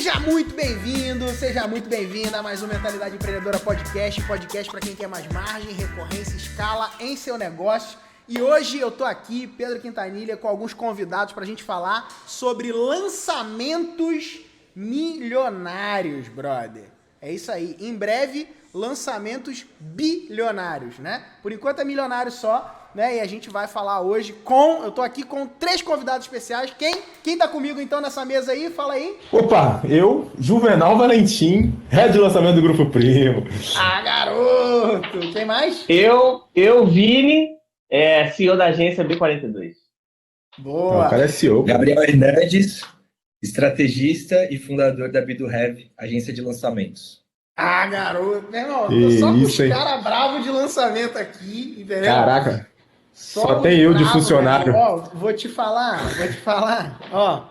Seja muito bem-vindo, seja muito bem-vinda a mais um Mentalidade Empreendedora Podcast para quem quer mais margem, recorrência, escala em seu negócio. E hoje eu tô aqui, Pedro Quintanilha, com alguns convidados pra gente falar sobre lançamentos milionários, brother. É isso aí, em breve, lançamentos bilionários, né? Por enquanto é milionário só, né? E a gente vai falar hoje eu tô aqui com 3 convidados especiais. Quem tá comigo então nessa mesa aí? Fala aí. Opa, eu, Juvenal Valentim, head de lançamento do Grupo Primo. Ah, garoto! Quem mais? Eu Vini, CEO da agência B42. Boa! O cara é CEO. Gabriel Hernandes, estrategista e fundador da BeDoHave, agência de lançamentos. Ah, garoto! Meu irmão, tô só com os caras bravos de lançamento aqui, entendeu? Caraca, só tem eu de funcionário. Né? Ó, vou te falar, ó,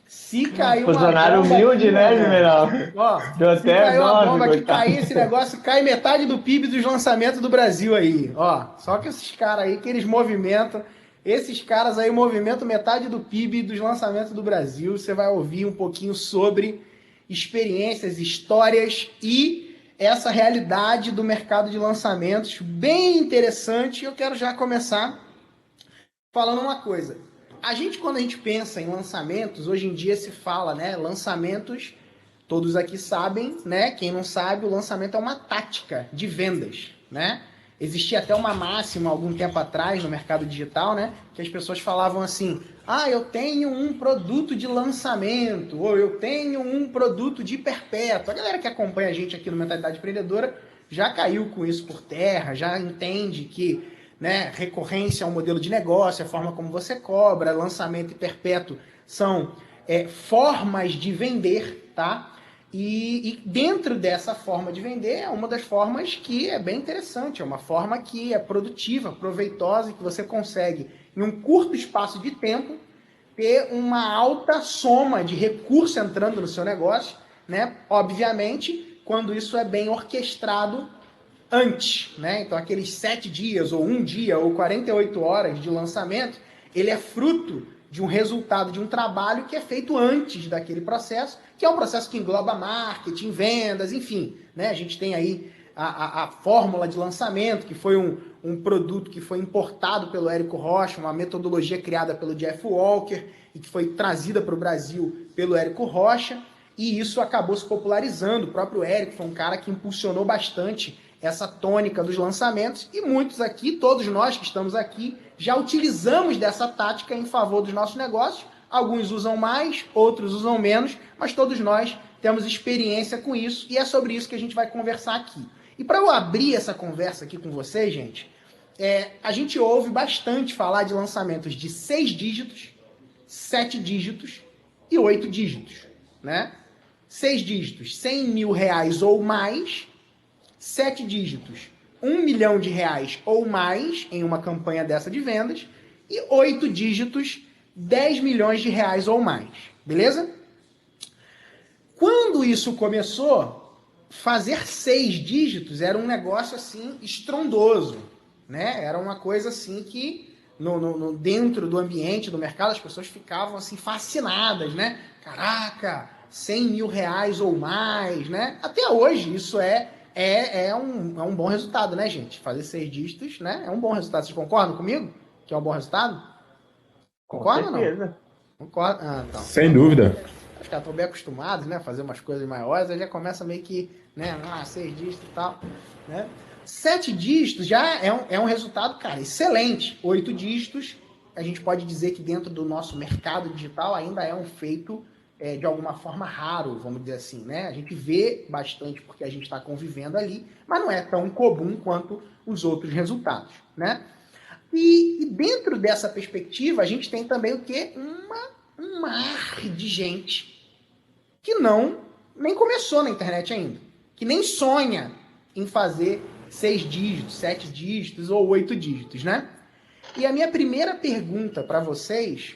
se cair uma funcionário bomba humilde, aqui, né, Juvenal? Ó, se cair uma bomba aqui, cair esse negócio, cai metade do PIB dos lançamentos do Brasil aí, ó. Só que esses caras aí, que eles movimentam, esses caras aí movimentam metade do PIB dos lançamentos do Brasil. Você vai ouvir um pouquinho sobre experiências, histórias e essa realidade do mercado de lançamentos, bem interessante. Eu quero já começar falando uma coisa. Quando a gente pensa em lançamentos, hoje em dia se fala, né, lançamentos, todos aqui sabem, né, quem não sabe, o lançamento é uma tática de vendas, né? Existia até uma máxima algum tempo atrás no mercado digital, né? Que as pessoas falavam assim: ah, eu tenho um produto de lançamento, ou eu tenho um produto de perpétuo. A galera que acompanha a gente aqui no Mentalidade Empreendedora já caiu com isso por terra, já entende que, né, recorrência é um modelo de negócio, é a forma como você cobra, lançamento e perpétuo são formas de vender, tá? E dentro dessa forma de vender é uma das formas que é bem interessante, é uma forma que é produtiva, proveitosa, e que você consegue, em um curto espaço de tempo, ter uma alta soma de recurso entrando no seu negócio, né? Obviamente, quando isso é bem orquestrado antes, né? Então, aqueles 7 dias, ou 1 dia, ou 48 horas de lançamento, ele é fruto de um resultado de um trabalho que é feito antes daquele processo, que é um processo que engloba marketing, vendas, enfim, né? A gente tem aí a fórmula de lançamento, que foi um produto que foi importado pelo Érico Rocha, uma metodologia criada pelo Jeff Walker e que foi trazida para o Brasil pelo Érico Rocha, e isso acabou se popularizando. O próprio Érico foi um cara que impulsionou bastante essa tônica dos lançamentos, e muitos aqui, todos nós que estamos aqui, já utilizamos dessa tática em favor dos nossos negócios. Alguns usam mais, outros usam menos, mas todos nós temos experiência com isso, e é sobre isso que a gente vai conversar aqui. E para eu abrir essa conversa aqui com vocês, gente, a gente ouve bastante falar de lançamentos de 6 dígitos, 7 dígitos e 8 dígitos, né? 6 dígitos, 100 mil reais ou mais. 7 dígitos, 1 milhão de reais ou mais em uma campanha dessa de vendas. E 8 dígitos, 10 milhões de reais ou mais. Beleza? Quando isso começou, fazer 6 dígitos era um negócio assim estrondoso, né? Era uma coisa assim que dentro do ambiente do mercado as pessoas ficavam assim fascinadas, né? Caraca, 100 mil reais ou mais, né? Até hoje isso é um bom resultado, né, gente? Fazer 6 dígitos, né? É um bom resultado. Vocês concordam comigo? Que é um bom resultado? Concordam ou não? Concordo. Ah, então. Sem dúvida. Os caras estão bem acostumados, né? Fazer umas coisas maiores, aí já começa meio que, né? 6 dígitos e tal, né? 7 dígitos já é um resultado, cara, excelente. 8 dígitos, a gente pode dizer que dentro do nosso mercado digital ainda é um feito de alguma forma raro, vamos dizer assim, né? A gente vê bastante porque a gente está convivendo ali, mas não é tão comum quanto os outros resultados, né? E dentro dessa perspectiva, a gente tem também o quê? Um mar de gente que nem começou na internet ainda, que nem sonha em fazer 6 dígitos, 7 dígitos ou 8 dígitos, né? E a minha primeira pergunta para vocês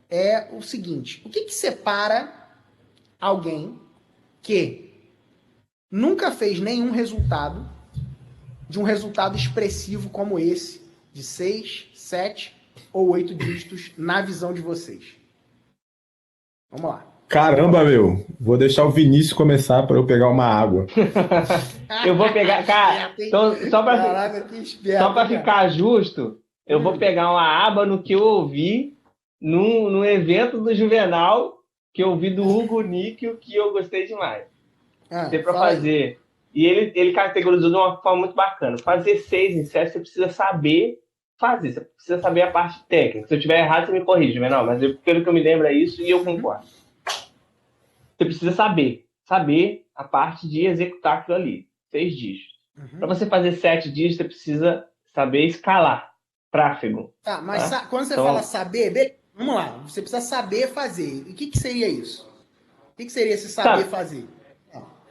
é o seguinte: o que separa alguém que nunca fez nenhum resultado de um resultado expressivo como esse, de 6, 7 ou 8 dígitos na visão de vocês? Vamos lá. Caramba, meu. Vou deixar o Vinícius começar para eu pegar uma água. Eu vou pegar, cara, então, Caraca, que esperto, só para cara. ficar justo, eu vou pegar uma aba no que eu ouvi no evento do Juvenal, que eu ouvi do Hugo Níquel, que eu gostei demais. Tem para Fala aí. fazer. E ele categorizou de uma forma muito bacana. Fazer 6 em 7, você precisa saber fazer. Você precisa saber a parte técnica. Se eu estiver errado, você me corrige, Juvenal. Mas pelo que eu me lembro é isso e eu concordo. Você precisa saber a parte de executar aquilo ali. 6 dígitos. Para você fazer 7 dígitos, você precisa saber escalar tráfego. Tá, mas Tá? quando você Então- fala saber, vamos lá, você precisa saber fazer. E o que seria isso? O que seria esse saber fazer?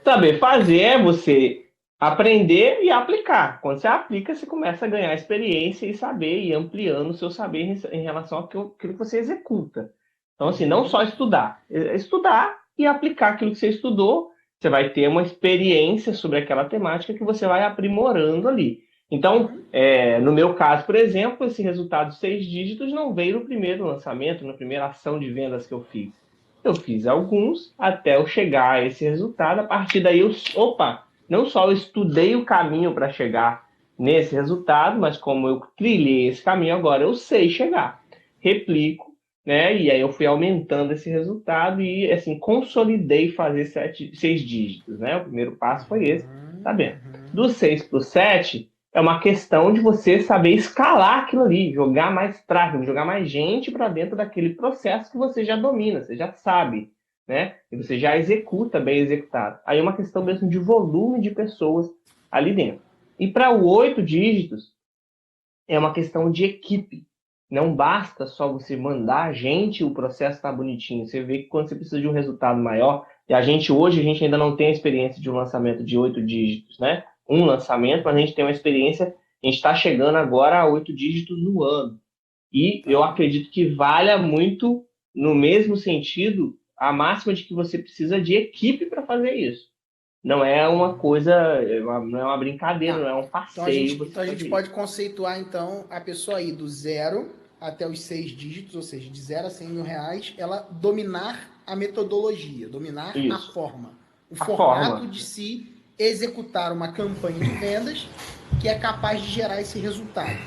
Saber fazer é você aprender e aplicar. Quando você aplica, você começa a ganhar experiência e saber, e ampliando o seu saber em relação àquilo que você executa. Então, assim, não só estudar. Estudar e aplicar aquilo que você estudou, você vai ter uma experiência sobre aquela temática que você vai aprimorando ali. Então, no meu caso, por exemplo, esse resultado de 6 dígitos não veio no primeiro lançamento, na primeira ação de vendas que eu fiz. Eu fiz alguns até eu chegar a esse resultado. A partir daí, não só eu estudei o caminho para chegar nesse resultado, mas como eu trilhei esse caminho agora, eu sei chegar. Replico, né? E aí eu fui aumentando esse resultado e, assim, consolidei fazer 6 dígitos, né? O primeiro passo foi esse, tá vendo? Do 6 para o 7, é uma questão de você saber escalar aquilo ali, jogar mais tráfego, jogar mais gente para dentro daquele processo que você já domina, você já sabe, né? E você já executa bem executado. Aí é uma questão mesmo de volume de pessoas ali dentro. E para o 8 dígitos, é uma questão de equipe. Não basta só você mandar gente, o processo está bonitinho. Você vê que quando você precisa de um resultado maior, e hoje a gente ainda não tem a experiência de um lançamento de 8 dígitos, né? Um lançamento, mas a gente tem uma experiência, a gente está chegando agora a 8 dígitos no ano. E eu acredito que valha muito, no mesmo sentido, a máxima de que você precisa de equipe para fazer isso. Não é uma coisa, não é uma brincadeira, não é um passeio. Então a gente pode conceituar, então, a pessoa aí do 0 até os 6 dígitos, ou seja, de 0 a 100 mil reais, ela dominar a metodologia, dominar a forma. O formato de se executar uma campanha de vendas que é capaz de gerar esse resultado.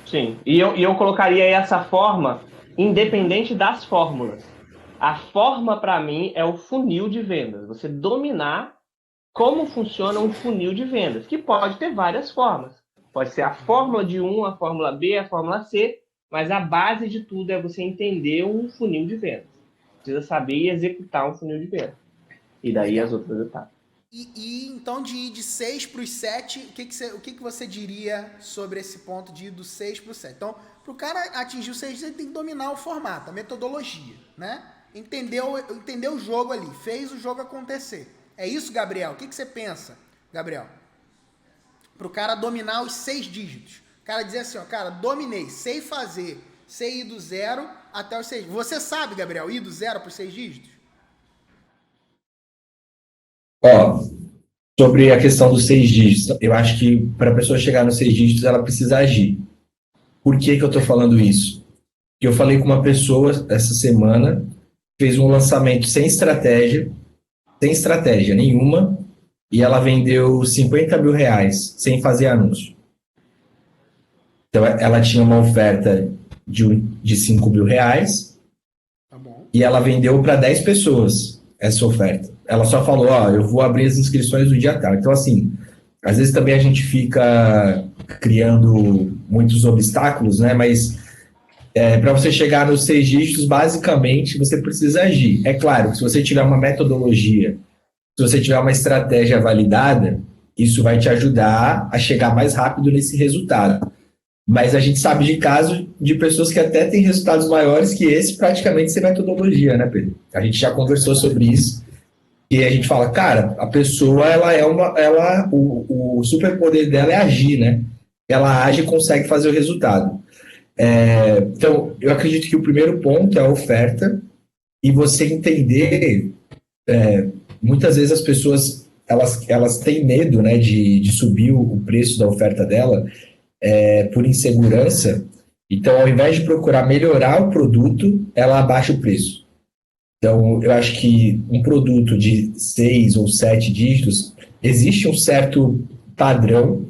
Sim, e eu colocaria essa forma independente das fórmulas. A forma, para mim, é o funil de vendas. Você dominar como funciona um funil de vendas, que pode ter várias formas. Pode ser a fórmula de 1, a fórmula B, a fórmula C, mas a base de tudo é você entender um funil de vendas. Precisa saber executar um funil de vendas. E daí as outras etapas. E então, de ir de 6 para os 7, o que você diria sobre esse ponto de ir do 6 para o 7? Então, para o cara atingir o 6, ele tem que dominar o formato, a metodologia, né? Entendeu o jogo ali, fez o jogo acontecer. É isso, Gabriel? O que você pensa, Gabriel? Para o cara dominar os 6 dígitos. O cara dizer assim, ó, cara, dominei, sei fazer, sei ir do 0 até os 6. Você sabe, Gabriel, ir do 0 para os 6 dígitos? Ó, sobre a questão dos 6 dígitos, eu acho que para a pessoa chegar nos 6 dígitos, ela precisa agir. Por que eu estou falando isso? Porque eu falei com uma pessoa essa semana, fez um lançamento sem estratégia nenhuma, e ela vendeu 50 mil reais sem fazer anúncio. Então, ela tinha uma oferta de 5 mil reais, Tá bom. e ela vendeu para 10 pessoas essa oferta. Ela só falou, ó, eu vou abrir as inscrições do dia tal. Então, assim, às vezes também a gente fica criando muitos obstáculos, né? Mas para você chegar nos 6 dígitos, basicamente, você precisa agir. É claro, se você tiver uma metodologia, se você tiver uma estratégia validada, isso vai te ajudar a chegar mais rápido nesse resultado. Mas a gente sabe de casos de pessoas que até têm resultados maiores que esse, praticamente sem metodologia, né, Pedro? A gente já conversou sobre isso. E a gente fala, cara, a pessoa, o superpoder dela é agir, né? Ela age e consegue fazer o resultado. Então, eu acredito que o primeiro ponto é a oferta e você entender, muitas vezes as pessoas, elas têm medo, né, de subir o preço da oferta dela por insegurança. Então, ao invés de procurar melhorar o produto, ela abaixa o preço. Então, eu acho que um produto de 6 ou 7 dígitos, existe um certo padrão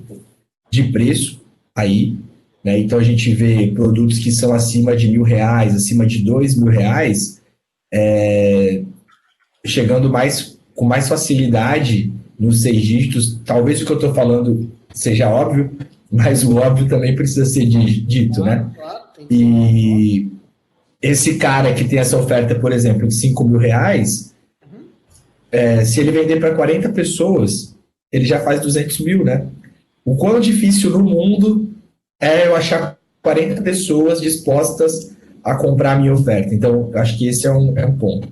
de preço aí, né? Então, a gente vê produtos que são acima de R$ 1.000, acima de R$ 2.000, chegando com mais facilidade nos 6 dígitos. Talvez o que eu estou falando seja óbvio, mas o óbvio também precisa ser dito, né? Claro, tem que ser. E esse cara que tem essa oferta, por exemplo, de R$ 5.000, se ele vender para 40 pessoas, ele já faz 200 mil, né? O quão difícil no mundo é eu achar 40 pessoas dispostas a comprar a minha oferta. Então, eu acho que esse é um ponto.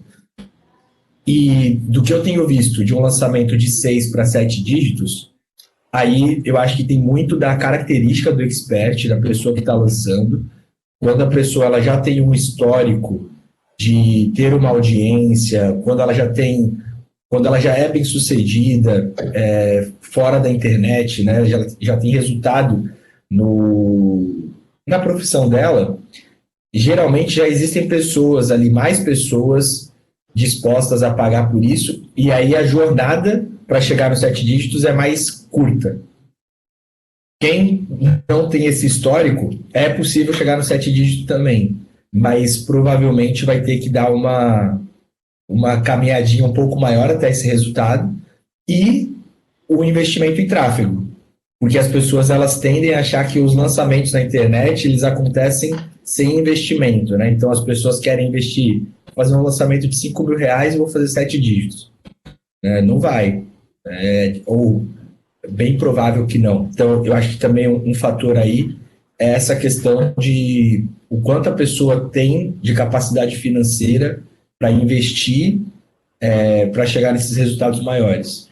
E do que eu tenho visto de um lançamento de 6 para 7 dígitos, aí eu acho que tem muito da característica do expert, da pessoa que está lançando. Quando a pessoa ela já tem um histórico de ter uma audiência, quando ela já é bem sucedida fora da internet, né, já tem resultado na profissão dela, geralmente já existem pessoas ali, mais pessoas dispostas a pagar por isso, e aí a jornada para chegar nos 7 dígitos é mais curta. Quem não tem esse histórico, é possível chegar no 7 dígitos também, mas provavelmente vai ter que dar uma caminhadinha um pouco maior até esse resultado, e o investimento em tráfego, porque as pessoas elas tendem a achar que os lançamentos na internet eles acontecem sem investimento, né? Então as pessoas querem investir, fazer um lançamento de R$ 5.000 e vou fazer 7 dígitos. Não vai. Ou bem provável que não. Então, eu acho que também um fator aí é essa questão de o quanto a pessoa tem de capacidade financeira para investir para chegar nesses resultados maiores.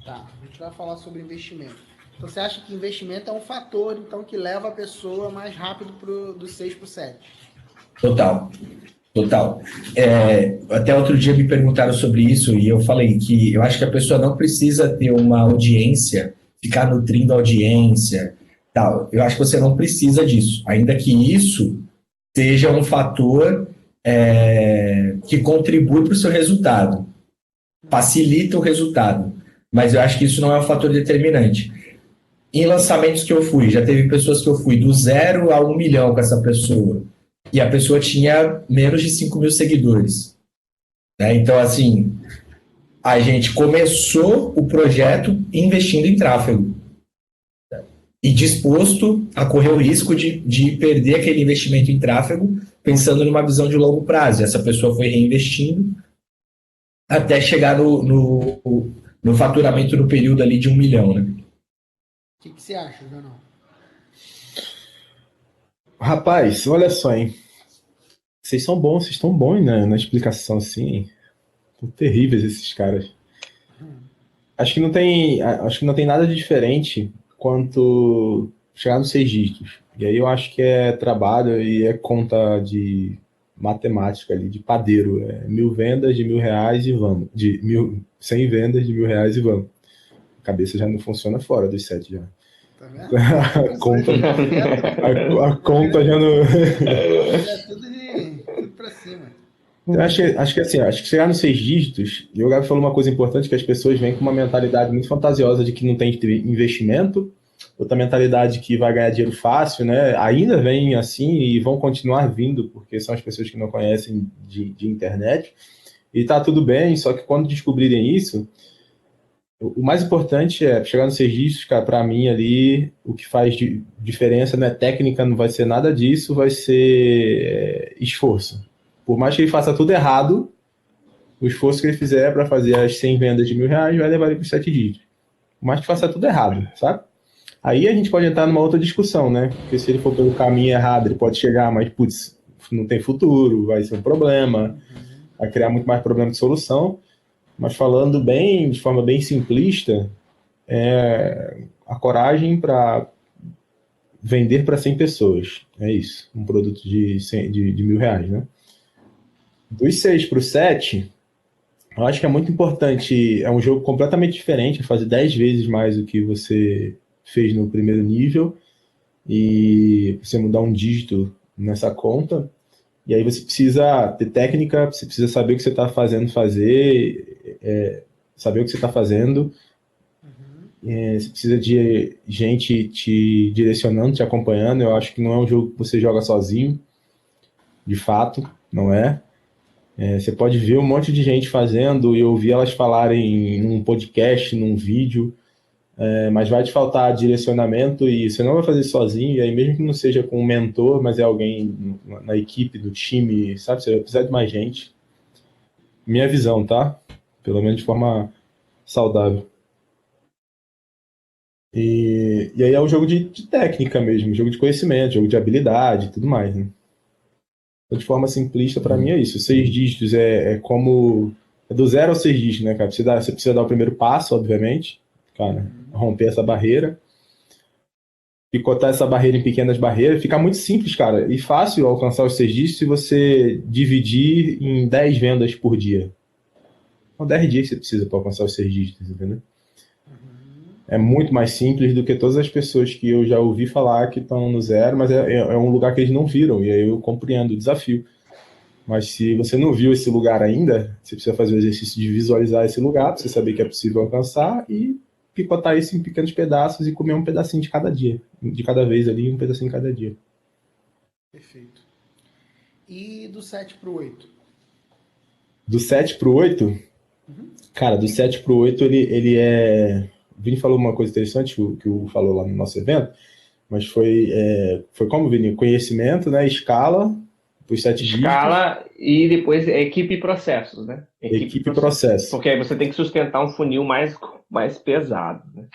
Tá, a gente vai falar sobre investimento. Então, você acha que investimento é um fator, então, que leva a pessoa mais rápido do 6 para o 7? Total. Até outro dia me perguntaram sobre isso e eu falei que eu acho que a pessoa não precisa ter uma audiência, ficar nutrindo a audiência, tal. Eu acho que você não precisa disso, ainda que isso seja um fator que contribui para o seu resultado, facilita o resultado, mas eu acho que isso não é um fator determinante. Em lançamentos que eu fui, já teve pessoas que eu fui do 0 a 1 milhão com essa pessoa, e a pessoa tinha menos de 5.000 seguidores. Né? Então, assim, a gente começou o projeto investindo em tráfego. E disposto a correr o risco de perder aquele investimento em tráfego, pensando numa visão de longo prazo. Essa pessoa foi reinvestindo até chegar no faturamento no período ali de 1 milhão. Né? O que você acha, Jonão? Rapaz, olha só, hein? Vocês são bons, vocês estão bons na explicação, assim. São terríveis esses caras. Acho que não tem nada de diferente quanto chegar nos 6 dígitos. E aí eu acho que é trabalho e é conta de matemática ali, de padeiro. 1.000 vendas de R$ 1.000 e vamos. 100 vendas de R$ 1.000 e vamos. A cabeça já não funciona fora dos 7 já. Tá vendo? A conta já não... É tudo pra cima. Acho que chegar nos 6 dígitos, e o Gabi falou uma coisa importante, que as pessoas vêm com uma mentalidade muito fantasiosa de que não tem investimento, outra mentalidade que vai ganhar dinheiro fácil, né? Ainda vem assim e vão continuar vindo, porque são as pessoas que não conhecem de internet, e tá tudo bem, só que quando descobrirem isso, o mais importante é chegar nos 6 dígitos, cara, para mim ali, o que faz diferença não é técnica, não vai ser nada disso, vai ser esforço. Por mais que ele faça tudo errado, o esforço que ele fizer para fazer as 100 vendas de R$ 1.000 vai levar ele para os 7 dígitos. Por mais que faça tudo errado, sabe? Aí a gente pode entrar numa outra discussão, né? Porque se ele for pelo caminho errado, ele pode chegar, mas, putz, não tem futuro, vai ser um problema, vai criar muito mais problema que solução. Mas falando de forma bem simplista, a coragem para vender para 100 pessoas. É isso, um produto de R$ 1.000, né? Dos 6 para o 7, eu acho que é muito importante, é um jogo completamente diferente, fazer 10 vezes mais do que você fez no primeiro nível, e você mudar um dígito nessa conta, E aí você precisa ter técnica, você precisa saber o que você está fazendo saber o que você está fazendo. Você precisa de gente te direcionando, te acompanhando. Eu acho que não é um jogo que você joga sozinho, de fato, não é. Você pode ver um monte de gente fazendo e ouvir elas falarem num podcast, num vídeo, mas vai te faltar direcionamento e você não vai fazer sozinho. E aí, mesmo que não seja com um mentor, mas é alguém na equipe, do time, sabe? Você vai precisar de mais gente. Minha visão, tá? Pelo menos de forma saudável. E aí é um jogo de técnica mesmo, jogo de conhecimento, jogo de habilidade e tudo mais, né? Então, de forma simplista, para mim é isso. 6 dígitos é como... É do 0 ao 6 dígitos, né, cara? Você precisa dar o primeiro passo, obviamente, cara, romper essa barreira, picotar essa barreira em pequenas barreiras. Fica muito simples, cara, e fácil alcançar os 6 dígitos se você dividir em 10 vendas por dia. São 10 dias que você precisa para alcançar os 6 dígitos, entendeu? É muito mais simples do que todas as pessoas que eu já ouvi falar que estão no 0, mas é um lugar que eles não viram, e aí eu compreendo o desafio. Mas se você não viu esse lugar ainda, você precisa fazer o exercício de visualizar esse lugar, para você saber que é possível alcançar, e picotar isso em pequenos pedaços e comer um pedacinho de cada dia. De cada vez ali, um pedacinho cada dia. Perfeito. E do 7 pro 8? Do 7 pro 8? Cara, do 7 pro 8 ele é... O Vini falou uma coisa interessante que o falou lá no nosso evento, mas foi como, Vini? Conhecimento, né? Escala, os 7 dígitos. Escala e depois equipe e processos, né? Equipe e processos. Porque aí você tem que sustentar um funil mais pesado, né?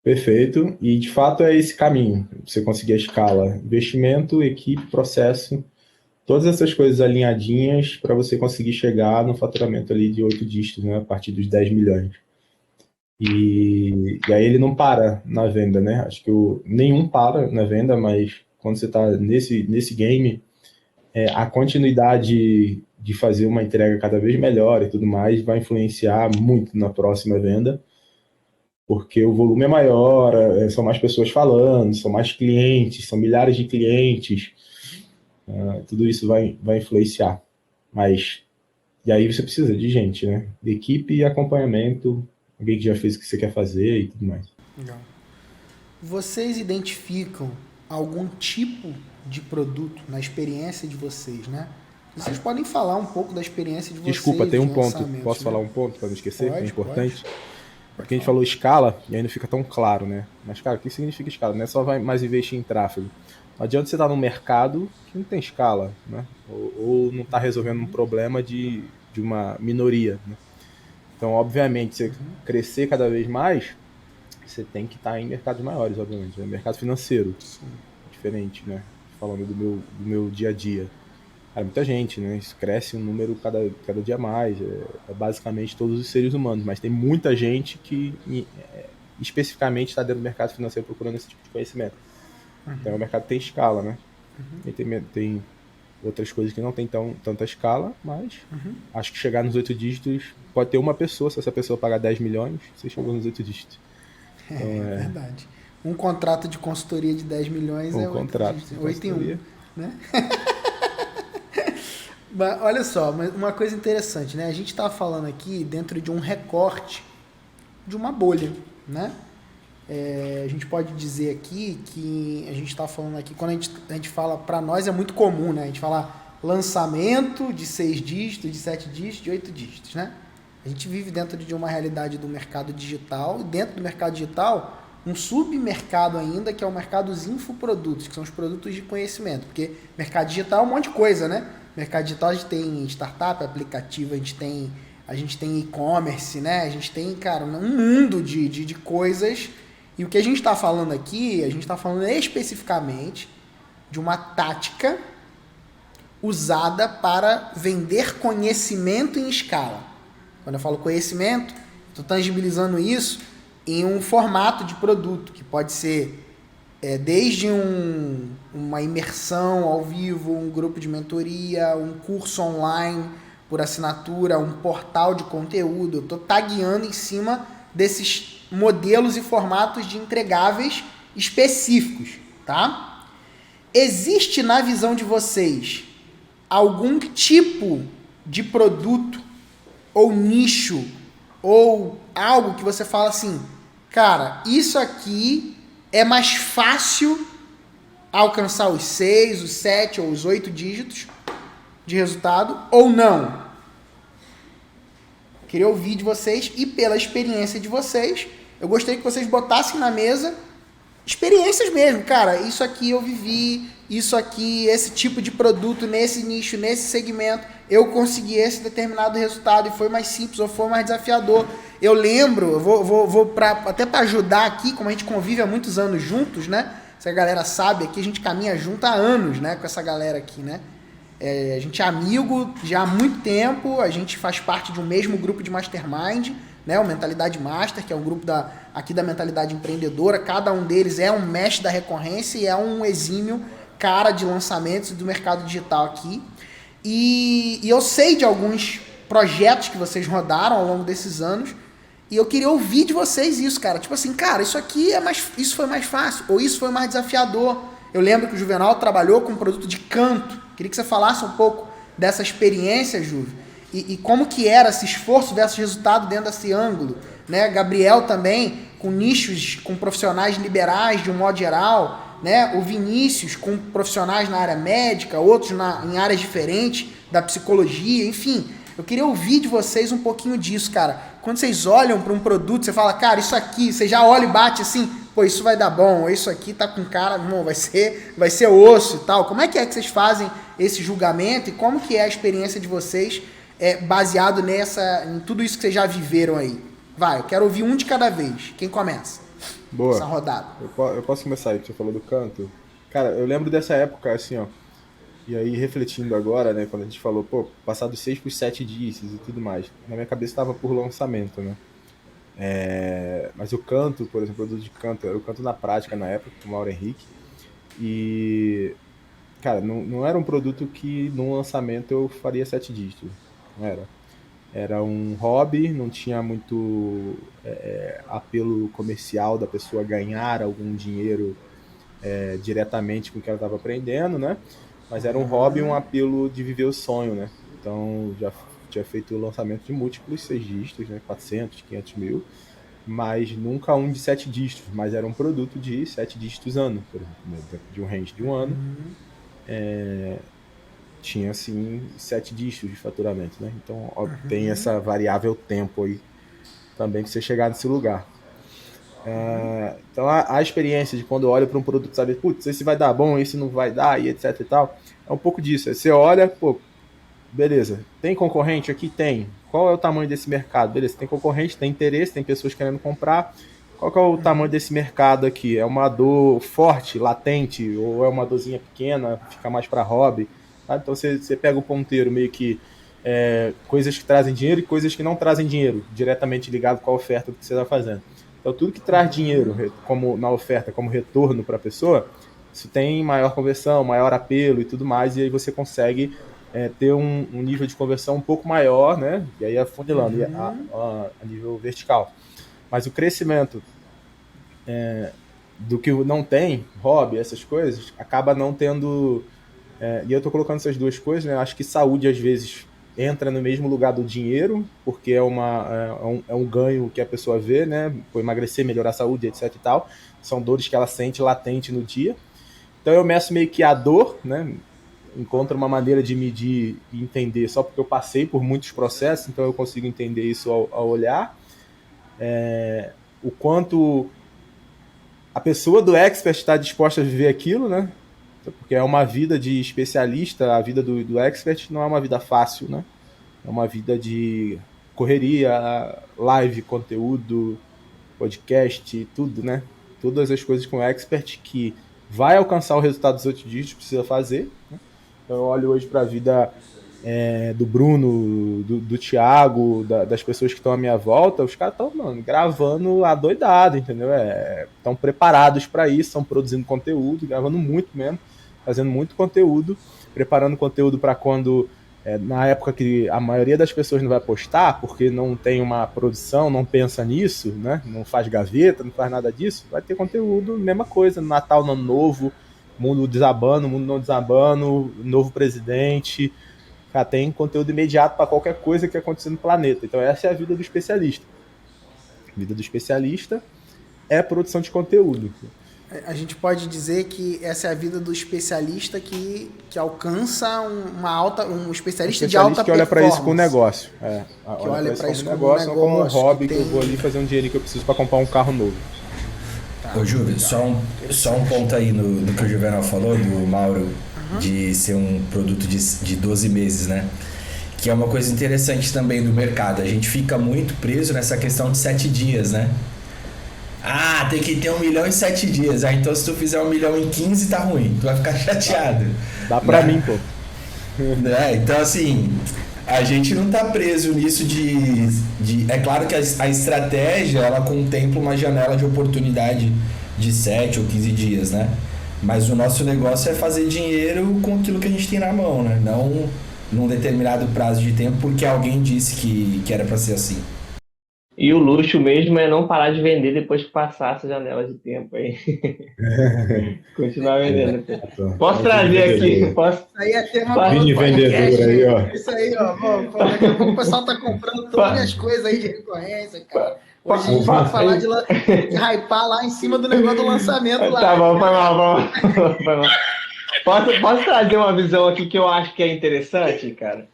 Perfeito. E, de fato, é esse caminho. Você conseguir a escala. Investimento, equipe, processo. Todas essas coisas alinhadinhas para você conseguir chegar no faturamento ali de 8 dígitos, né? A partir dos 10 milhões. E aí ele não para na venda, né? Acho que nenhum para na venda, mas quando você está nesse game, a continuidade de fazer uma entrega cada vez melhor e tudo mais vai influenciar muito na próxima venda, porque o volume é maior, são mais pessoas falando, são mais clientes, são milhares de clientes, tudo isso vai influenciar. E aí você precisa de gente, né? De equipe e acompanhamento, alguém que já fez o que você quer fazer e tudo mais. Legal. Vocês identificam algum tipo de produto na experiência de vocês, né? Vocês podem falar um pouco da experiência de vocês. Desculpa, tem um ponto. né? Posso falar um ponto para não esquecer? Pode, que é importante. Pode. Porque a gente falou escala e aí não fica tão claro, né? Mas, cara, o que significa escala? Não é só mais investir em tráfego. Não adianta você estar num mercado que não tem escala, né? Ou não está resolvendo um problema de uma minoria, né? Então, obviamente, você crescer cada vez mais, você tem que estar em mercados maiores, obviamente. Né? Mercado financeiro, diferente, né? Falando do meu dia a dia. Cara, muita gente, né? Isso cresce um número cada dia mais. É basicamente todos os seres humanos, mas tem muita gente que especificamente está dentro do mercado financeiro procurando esse tipo de conhecimento. Então o mercado tem escala, né? E tem outras coisas que não tem tanta escala, mas acho que chegar nos 8 dígitos pode ter uma pessoa, se essa pessoa pagar 10 milhões, você chegou nos 8 dígitos. Então, é verdade. Um contrato de consultoria de 10 milhões é 8 em 1, né? Mas, olha só, uma coisa interessante, né? A gente está falando aqui dentro de um recorte de uma bolha, né? A gente pode dizer aqui que a gente está falando aqui, quando a gente fala, para nós é muito comum, né? A gente fala lançamento de 6 dígitos, de 7 dígitos, de 8 dígitos, né? A gente vive dentro de uma realidade do mercado digital, e dentro do mercado digital, um submercado ainda, que é o mercado dos infoprodutos, que são os produtos de conhecimento, porque mercado digital é um monte de coisa, né? Mercado digital a gente tem startup, aplicativo, a gente tem e-commerce, né? A gente tem, cara, um mundo de coisas. E o que a gente está falando aqui, a gente está falando especificamente de uma tática usada para vender conhecimento em escala. Quando eu falo conhecimento, estou tangibilizando isso em um formato de produto, que pode ser desde uma imersão ao vivo, um grupo de mentoria, um curso online por assinatura, um portal de conteúdo. Eu estou tagueando em cima desses modelos e formatos de entregáveis específicos, tá? Existe na visão de vocês algum tipo de produto ou nicho ou algo que você fala assim, cara, isso aqui é mais fácil alcançar os 6, os 7 ou os 8 dígitos de resultado ou não? Queria ouvir de vocês e pela experiência de vocês, eu gostaria que vocês botassem na mesa experiências mesmo, cara, isso aqui eu vivi, isso aqui, esse tipo de produto, nesse nicho, nesse segmento, eu consegui esse determinado resultado e foi mais simples ou foi mais desafiador. Eu lembro, eu vou até para ajudar aqui, como a gente convive há muitos anos juntos, né? Se a galera sabe, aqui a gente caminha junto há anos, né? Com essa galera aqui, né? A gente é amigo já há muito tempo, a gente faz parte de um mesmo grupo de mastermind, né? O Mentalidade Master, que é um grupo aqui da mentalidade empreendedora. Cada um deles é um mestre da recorrência e é um exímio cara de lançamentos do mercado digital aqui. E eu sei de alguns projetos que vocês rodaram ao longo desses anos e eu queria ouvir de vocês isso, cara. Tipo assim, cara, isso foi mais fácil ou isso foi mais desafiador. Eu lembro que o Juvenal trabalhou com um produto de canto. Queria que você falasse um pouco dessa experiência, Juve, e como que era esse esforço versus resultado dentro desse ângulo, né? Gabriel também, com nichos, com profissionais liberais de um modo geral, né? O Vinícius com profissionais na área médica, outros em áreas diferentes da psicologia, enfim. Eu queria ouvir de vocês um pouquinho disso, cara. Quando vocês olham para um produto, você fala, cara, isso aqui, você já olha e bate assim, pô, isso vai dar bom, isso aqui tá com cara, irmão, vai ser osso e tal. Como é que vocês fazem esse julgamento e como que é a experiência de vocês baseado em tudo isso que vocês já viveram aí? Vai, eu quero ouvir um de cada vez. Quem começa? Boa. Essa rodada. Eu posso começar aí, que você falou do canto. Cara, eu lembro dessa época, assim, ó. E aí, refletindo agora, né, quando a gente falou, pô, passar dos 6 para os 7 dígitos e tudo mais. Na minha cabeça estava por lançamento, né? Mas o canto, por exemplo, o produto de canto, era o canto na prática na época, com o Mauro Henrique. E, cara, não era um produto que no lançamento eu faria 7 dígitos. Não era. Era um hobby, não tinha muito apelo comercial da pessoa ganhar algum dinheiro diretamente com o que ela estava aprendendo, né? Mas era um hobby, um apelo de viver o sonho, né? Então já tinha feito o lançamento de múltiplos 6 dígitos, né? 400, 500 mil, mas nunca um de 7 dígitos, mas era um produto de 7 dígitos ano, por exemplo, né? De um range de um ano. Tinha assim 7 dígitos de faturamento, né? Então tem essa variável tempo aí também para você chegar nesse lugar. Então a experiência de quando eu olho para um produto, sabe, putz, esse vai dar bom, esse não vai dar, e etc e tal, é um pouco disso. Aí você olha, pô, beleza, tem concorrente aqui? Tem. Qual é o tamanho desse mercado? Beleza, tem concorrente, tem interesse, tem pessoas querendo comprar. Qual que é o tamanho desse mercado aqui? É uma dor forte, latente, ou é uma dorzinha pequena, fica mais para hobby? Tá? Então você pega o ponteiro meio que coisas que trazem dinheiro e coisas que não trazem dinheiro, diretamente ligado com a oferta que você está fazendo. Então, tudo que traz dinheiro como na oferta, como retorno para a pessoa, isso tem maior conversão, maior apelo e tudo mais, e aí você consegue ter um nível de conversão um pouco maior, né? E aí afunilando a nível vertical. Mas o crescimento do que não tem, hobby, essas coisas, acaba não tendo... e eu estou colocando essas duas coisas, né? Acho que saúde, às vezes, entra no mesmo lugar do dinheiro, porque é um ganho que a pessoa vê, né? Por emagrecer, melhorar a saúde, etc e tal. São dores que ela sente latente no dia. Então eu meço meio que a dor, né? Encontro uma maneira de medir e entender, só porque eu passei por muitos processos, então eu consigo entender isso ao olhar. O quanto a pessoa do expert está disposta a viver aquilo, né? Porque é uma vida de especialista, a vida do expert não é uma vida fácil, né? É uma vida de correria, live, conteúdo, podcast, tudo, né? Todas as coisas com o expert que vai alcançar o resultado dos outros dígitos precisa fazer, né? Então eu olho hoje para a vida do Bruno, do Thiago, das pessoas que estão à minha volta, os caras estão gravando adoidado, entendeu? Estão preparados para isso, estão produzindo conteúdo, gravando muito mesmo, fazendo muito conteúdo, preparando conteúdo para quando, na época que a maioria das pessoas não vai postar, porque não tem uma produção, não pensa nisso, né? Não faz gaveta, não faz nada disso, vai ter conteúdo, mesma coisa, no Natal, no Ano Novo, mundo desabando, mundo não desabando, novo presidente. Cara, tem conteúdo imediato para qualquer coisa que acontecer no planeta. Então essa é a vida do especialista. A vida do especialista é a produção de conteúdo. A gente pode dizer que essa é a vida do especialista que alcança um especialista de alta performance. Que olha para isso como negócio. Que olha para isso como negócio, negócio, não como um hobby que eu vou ali fazer um dinheirinho que eu preciso para comprar um carro novo. Ô, Juve, só um ponto aí no que o Juvenal falou, do Mauro, de ser um produto de 12 meses, né? Que é uma coisa interessante também do mercado. A gente fica muito preso nessa questão de 7 dias, né? Ah, tem que ter 1 milhão em 7 dias. Ah, então se tu fizer 1 milhão em 15, tá ruim. Tu vai ficar chateado. Dá pra mim, pô. Então, assim, a gente não tá preso nisso É claro que a estratégia, ela contempla uma janela de oportunidade de 7 ou 15 dias, né? Mas o nosso negócio é fazer dinheiro com aquilo que a gente tem na mão, né? Não num determinado prazo de tempo porque alguém disse que era pra ser assim. E o luxo mesmo é não parar de vender depois que passar essa janela de tempo aí. Continuar vendendo. Posso trazer aqui? Isso aí é tema Mini vendedor aí, ó. Isso aí, ó. Daqui a pouco o pessoal tá comprando todas as coisas aí de recorrência, cara. Hoje a gente vai falar de hypar lá em cima do negócio do lançamento lá. Tá bom, foi mal. Posso trazer uma visão aqui que eu acho que é interessante, cara?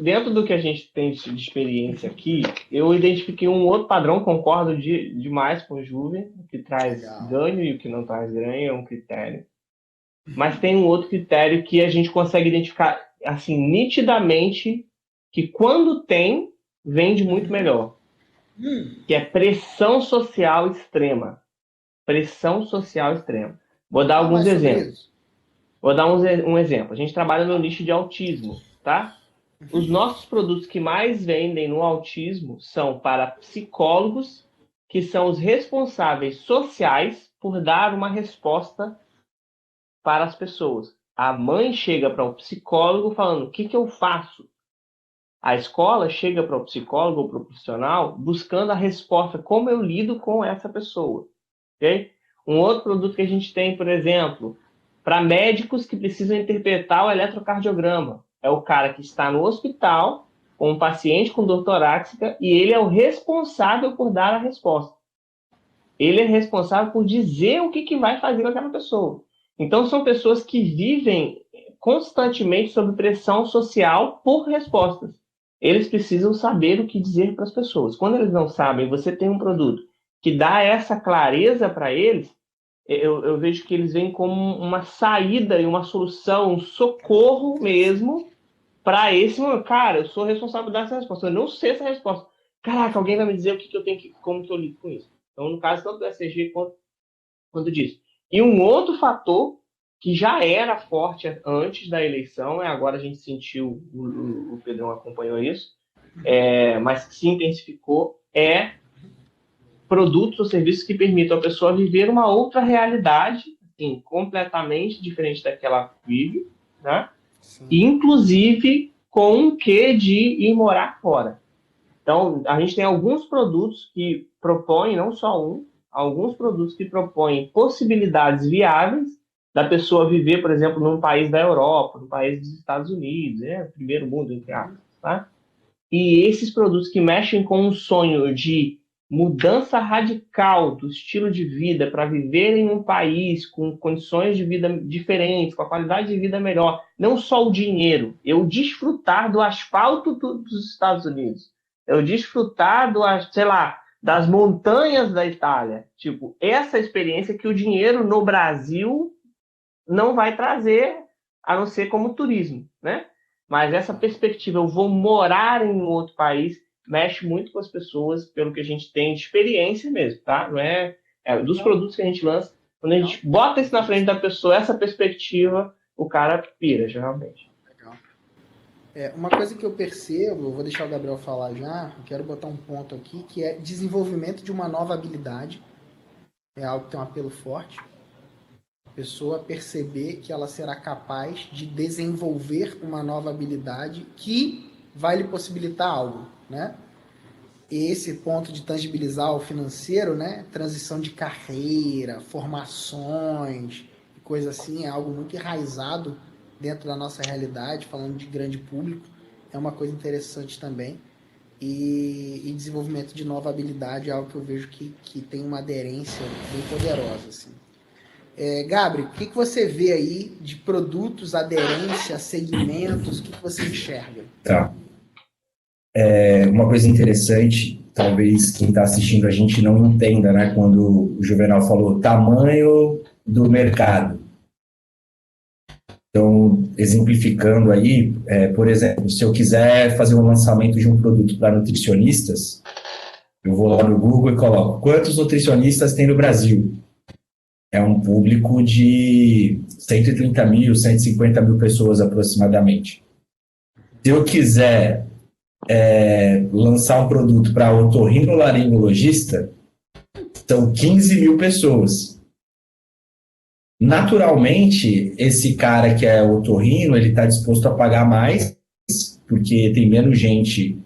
Dentro do que a gente tem de experiência aqui, eu identifiquei um outro padrão, concordo demais com o Juve, o que traz ganho e o que não traz ganho é um critério. Mas tem um outro critério que a gente consegue identificar assim nitidamente que quando tem, vende muito melhor. Que é pressão social extrema. Pressão social extrema. Vou dar alguns exemplos. Vou dar um exemplo. A gente trabalha no nicho de autismo, tá? Os nossos produtos que mais vendem no autismo são para psicólogos, que são os responsáveis sociais por dar uma resposta para as pessoas. A mãe chega para o psicólogo falando, o que eu faço? A escola chega para o psicólogo ou para o profissional buscando a resposta, como eu lido com essa pessoa. Okay? Um outro produto que a gente tem, por exemplo, para médicos que precisam interpretar o eletrocardiograma. É o cara que está no hospital com um paciente com dor torácica e ele é o responsável por dar a resposta. Ele é responsável por dizer o que vai fazer com aquela pessoa. Então, são pessoas que vivem constantemente sob pressão social por respostas. Eles precisam saber o que dizer para as pessoas. Quando eles não sabem, você tem um produto que dá essa clareza para eles, eu vejo que eles veem como uma saída e uma solução, um socorro mesmo para esse momento. Cara, eu sou responsável por dar essa resposta. Eu não sei essa resposta. Caraca, alguém vai me dizer o que eu tenho que, como que eu lido com isso. Então, no caso, tanto do SCG quanto disso. E um outro fator que já era forte antes da eleição, agora a gente sentiu, o Pedrão acompanhou isso, mas que se intensificou, produtos ou serviços que permitam a pessoa viver uma outra realidade, assim, completamente diferente da que ela vive, né? Inclusive com um quê de ir morar fora. Então, a gente tem alguns produtos que propõem, não só alguns produtos que propõem possibilidades viáveis da pessoa viver, por exemplo, num país da Europa, num país dos Estados Unidos, primeiro mundo, entre aspas, tá? E esses produtos que mexem com um sonho de mudança radical do estilo de vida para viver em um país com condições de vida diferentes, com a qualidade de vida melhor, não só o dinheiro, eu desfrutar do asfalto dos Estados Unidos, eu desfrutar das montanhas da Itália, tipo, essa experiência que o dinheiro no Brasil não vai trazer, a não ser como turismo, né? Mas essa perspectiva, eu vou morar em um outro país, mexe muito com as pessoas, pelo que a gente tem de experiência mesmo, tá? Não dos produtos que a gente lança, quando a gente bota isso na frente da pessoa, essa perspectiva, o cara pira, geralmente. Legal. Uma coisa que eu percebo, eu vou deixar o Gabriel falar já, eu quero botar um ponto aqui, que é desenvolvimento de uma nova habilidade. É algo que tem um apelo forte. A pessoa perceber que ela será capaz de desenvolver uma nova habilidade que vai lhe possibilitar algo, né? esse ponto de tangibilizar o financeiro, né? Transição de carreira, formações, coisa assim, é algo muito enraizado dentro da nossa realidade, falando de grande público, é uma coisa interessante também. E desenvolvimento de nova habilidade é algo que eu vejo que tem uma aderência bem poderosa, assim. Gabri, o que você vê aí de produtos, aderência, segmentos, o que você enxerga? Tá. Uma coisa interessante, talvez quem está assistindo a gente não entenda, né? Quando o Juvenal falou tamanho do mercado. Então, exemplificando aí, por exemplo, se eu quiser fazer um lançamento de um produto para nutricionistas, eu vou lá no Google e coloco quantos nutricionistas tem no Brasil? É um público de 130 mil, 150 mil pessoas aproximadamente. Se eu quiser lançar um produto para otorrinolaringologista, são 15 mil pessoas. Naturalmente, esse cara que é otorrino, ele está disposto a pagar mais, porque tem menos gente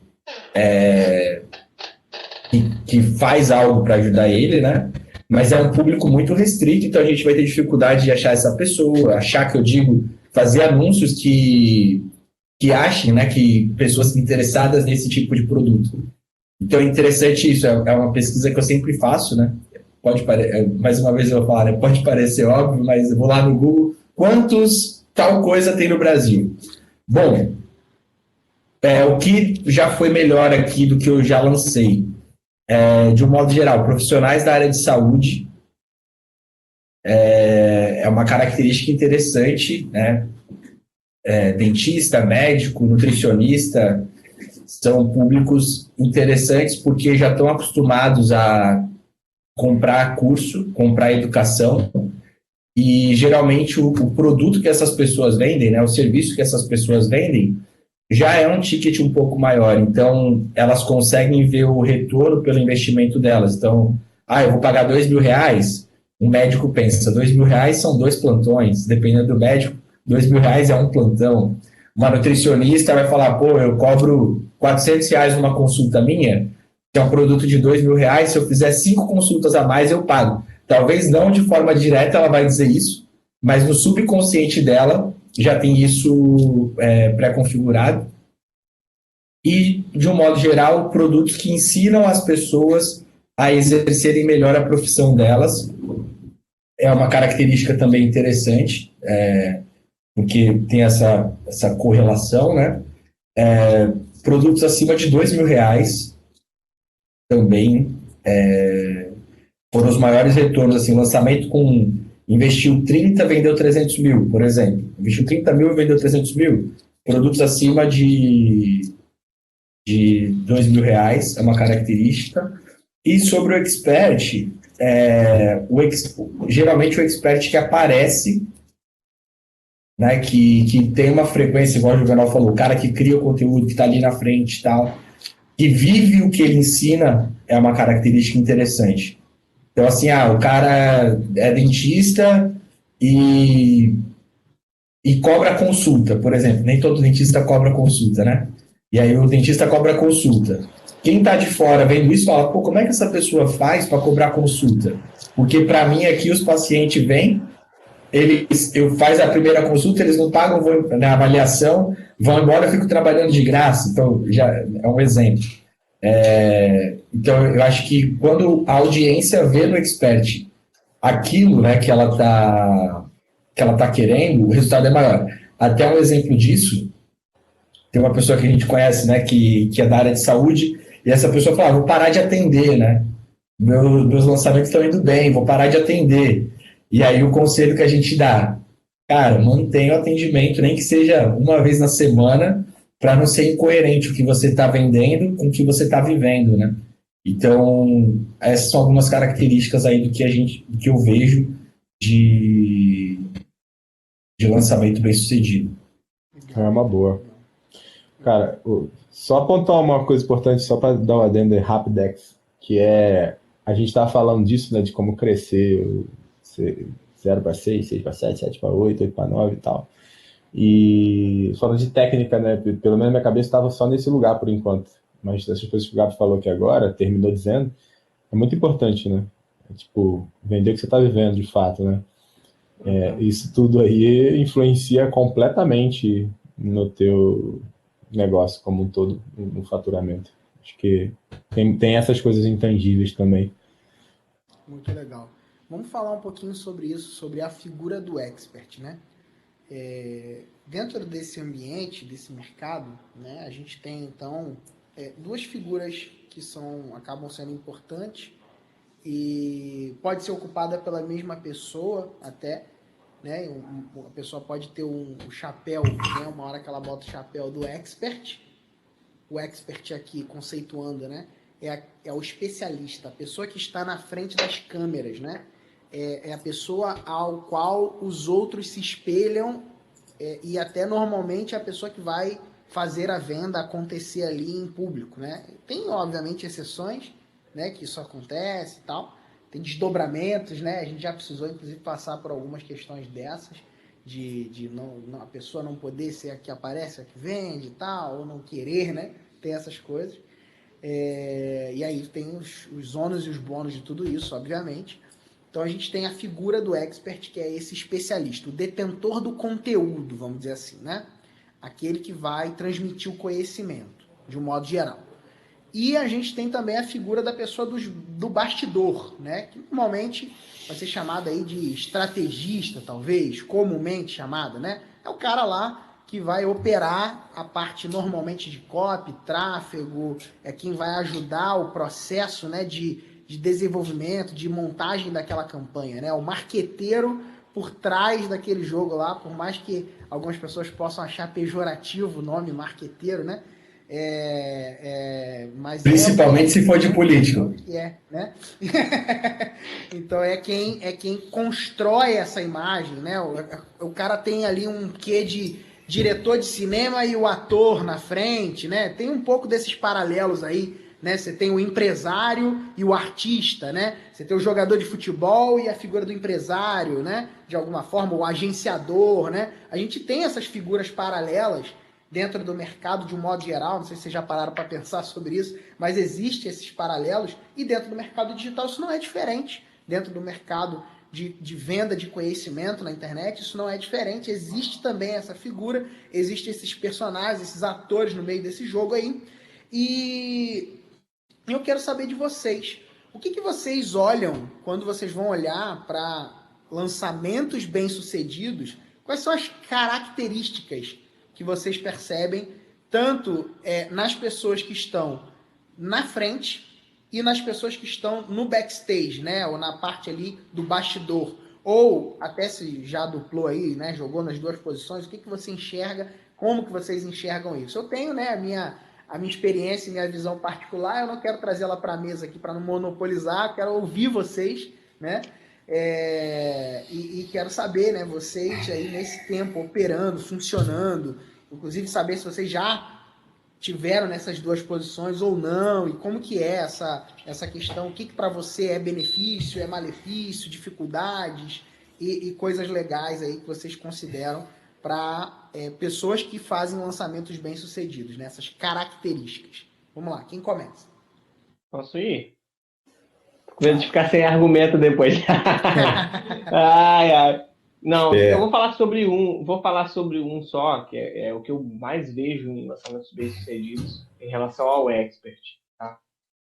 que faz algo para ajudar ele, né? Mas é um público muito restrito, então a gente vai ter dificuldade de achar essa pessoa, achar que eu digo, fazer anúncios que achem, né, que pessoas interessadas nesse tipo de produto. Então é interessante isso, é uma pesquisa que eu sempre faço, né? Mais uma vez eu vou falar, né? Pode parecer óbvio, mas eu vou lá no Google, quantos tal coisa tem no Brasil? Bom, o que já foi melhor aqui do que eu já lancei? De um modo geral, profissionais da área de saúde é uma característica interessante, né? Dentista, médico, nutricionista, são públicos interessantes porque já estão acostumados a comprar curso, comprar educação, e geralmente o produto que essas pessoas vendem, né, o serviço que essas pessoas vendem, já é um ticket um pouco maior, então elas conseguem ver o retorno pelo investimento delas. Então, eu vou pagar R$2.000, um médico pensa, R$2.000 são 2 plantões, dependendo do médico, R$2.000 é um plantão. Uma nutricionista vai falar, eu cobro R$400 numa consulta minha, que é um produto de R$2.000, se eu fizer 5 consultas a mais, eu pago. Talvez não de forma direta ela vai dizer isso, mas no subconsciente dela já tem isso pré-configurado. E, de um modo geral, produtos que ensinam as pessoas a exercerem melhor a profissão delas. É uma característica também interessante, porque tem essa correlação, né? Produtos acima de R$2.000 também foram os maiores retornos, assim, lançamento com investiu 30, vendeu 300 mil, por exemplo. Investiu 30 mil e vendeu 300 mil. Produtos acima de R$2.000 é uma característica. E sobre o expert, geralmente o expert que aparece, né, que tem uma frequência, igual o Juvenal falou, o cara que cria o conteúdo, que está ali na frente e tal, que vive o que ele ensina, é uma característica interessante. Então, assim, o cara é dentista e cobra consulta, por exemplo. Nem todo dentista cobra consulta, né? E aí o dentista cobra consulta. Quem está de fora vendo isso fala, como é que essa pessoa faz para cobrar consulta? Porque para mim aqui os pacientes vêm, eu faço a primeira consulta, eles não pagam, vão na avaliação, vão embora, eu fico trabalhando de graça. Então, já é um exemplo. Então, eu acho que quando a audiência vê no expert aquilo, né, que ela tá querendo, o resultado é maior. Até um exemplo disso, tem uma pessoa que a gente conhece, né, que é da área de saúde, e essa pessoa fala, vou parar de atender, né? Meus lançamentos estão indo bem, vou parar de atender. E aí o conselho que a gente dá, cara, mantenha o atendimento, nem que seja uma vez na semana, para não ser incoerente o que você está vendendo com o que você está vivendo, né? Então, essas são algumas características aí do que eu vejo de lançamento bem sucedido. É uma boa. Cara, só apontar uma coisa importante, só para dar um adendo aí, Rapidex, que a gente estava falando disso, né, de como crescer 0 para 6, 6 para 7, 7 para 8, 8 para 9 e tal. E falando de técnica, né, pelo menos minha cabeça estava só nesse lugar por enquanto. mas essas coisas que o Gabi falou aqui agora, terminou dizendo, é muito importante, né? É, tipo, vender o que você está vivendo, de fato, né? Isso tudo aí influencia completamente no teu negócio como um todo, no faturamento. Acho que tem essas coisas intangíveis também. Muito legal. Vamos falar um pouquinho sobre isso, sobre a figura do expert, né? Dentro desse ambiente, desse mercado, né, a gente tem, então, duas figuras que acabam sendo importantes e pode ser ocupada pela mesma pessoa até, né? A pessoa pode ter um chapéu, né? Uma hora que ela bota o chapéu do expert. O expert aqui, conceituando, né? É o especialista, a pessoa que está na frente das câmeras, né? É a pessoa ao qual os outros se espelham e até normalmente é a pessoa que vai fazer a venda acontecer ali em público, né? Tem, obviamente, exceções, né? Que isso acontece e tal. Tem desdobramentos, né? A gente já precisou, inclusive, passar por algumas questões dessas, de a pessoa não poder ser a que aparece, a que vende e tal, ou não querer, né? Tem essas coisas. E aí tem os ônus e os bônus de tudo isso, obviamente. Então a gente tem a figura do expert, que é esse especialista, o detentor do conteúdo, vamos dizer assim, né? Aquele que vai transmitir o conhecimento, de um modo geral. E a gente tem também a figura da pessoa do bastidor, né? Que normalmente vai ser chamada aí de estrategista, talvez, comumente chamada, né? É o cara lá que vai operar a parte normalmente de copy, tráfego, é quem vai ajudar o processo, né, de desenvolvimento, de montagem daquela campanha, né? O marqueteiro por trás daquele jogo lá, por mais que algumas pessoas possam achar pejorativo o nome marqueteiro, né? Mas principalmente se for de político. Né? Então é quem constrói essa imagem, né? O cara tem ali um quê de diretor de cinema e o ator na frente, né? Tem um pouco desses paralelos aí, né? Você tem o empresário e o artista, né? Você tem o jogador de futebol e a figura do empresário, né? De alguma forma, o agenciador, né? A gente tem essas figuras paralelas dentro do mercado de um modo geral, não sei se vocês já pararam para pensar sobre isso, mas existem esses paralelos, e dentro do mercado digital isso não é diferente. Dentro do mercado de venda de conhecimento na internet, isso não é diferente. Existe também essa figura, existem esses personagens, esses atores no meio desse jogo aí, e eu quero saber de vocês. O que vocês olham quando vocês vão olhar para lançamentos bem-sucedidos? Quais são as características que vocês percebem, tanto nas pessoas que estão na frente e nas pessoas que estão no backstage, né? Ou na parte ali do bastidor. Ou até se já duplou aí, né? Jogou nas duas posições, o que você enxerga, como que vocês enxergam isso? Eu tenho, né, a minha experiência e minha visão particular, eu não quero trazer ela para a mesa aqui para não monopolizar, quero ouvir vocês, né? E quero saber, né, vocês aí nesse tempo operando, funcionando, inclusive saber se vocês já tiveram nessas duas posições ou não, e como que é essa questão, o que para você é benefício, é malefício, dificuldades e coisas legais aí que vocês consideram para pessoas que fazem lançamentos bem-sucedidos, né? Essas características. Vamos lá, quem começa? Posso ir? Com medo de ficar sem argumento depois. Ai. Não, eu vou falar sobre um só, que é o que eu mais vejo em lançamentos bem-sucedidos em relação ao expert. Tá?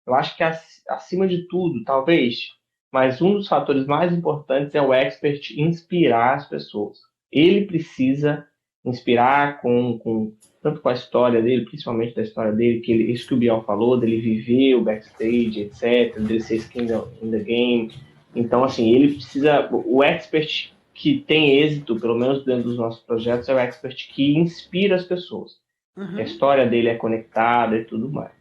Eu acho que acima de tudo, talvez, mas um dos fatores mais importantes é o expert inspirar as pessoas. Ele precisa inspirar tanto com a história dele, principalmente da história dele, isso que o Biel falou, dele viver o backstage, etc., dele ser skin in the game. Então, assim, ele precisa... O expert que tem êxito, pelo menos dentro dos nossos projetos, é o expert que inspira as pessoas. Uhum. A história dele é conectada e tudo mais.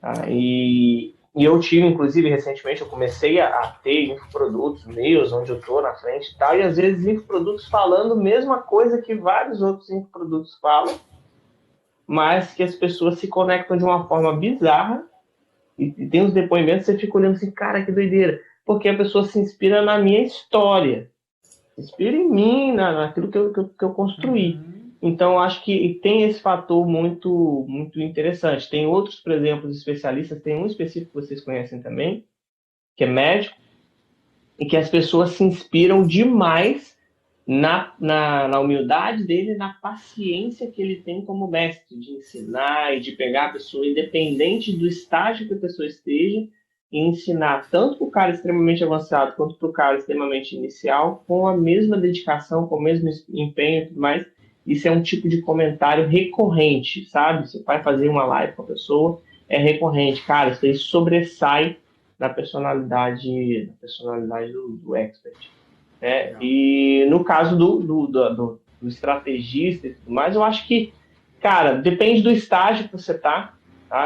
Tá? E eu tive, inclusive, recentemente, eu comecei a ter infoprodutos meus, onde eu estou na frente e tal, e às vezes infoprodutos falando a mesma coisa que vários outros infoprodutos falam, mas que as pessoas se conectam de uma forma bizarra, e tem uns depoimentos que você fica olhando assim, cara, que doideira, porque a pessoa se inspira na minha história, se inspira em mim, naquilo que eu construí. Então, eu acho que tem esse fator muito, muito interessante. Tem outros, por exemplo, especialistas, tem um específico que vocês conhecem também, que é médico, e que as pessoas se inspiram demais na humildade dele, na paciência que ele tem como mestre, de ensinar e de pegar a pessoa, independente do estágio que a pessoa esteja, e ensinar tanto para o cara extremamente avançado quanto para o cara extremamente inicial, com a mesma dedicação, com o mesmo empenho e tudo mais. Isso é um tipo de comentário recorrente, sabe? Você vai fazer uma live com a pessoa, é recorrente. Cara, isso aí sobressai na personalidade do expert. Né? E no caso do estrategista e tudo mais, eu acho que, cara, depende do estágio que você tá?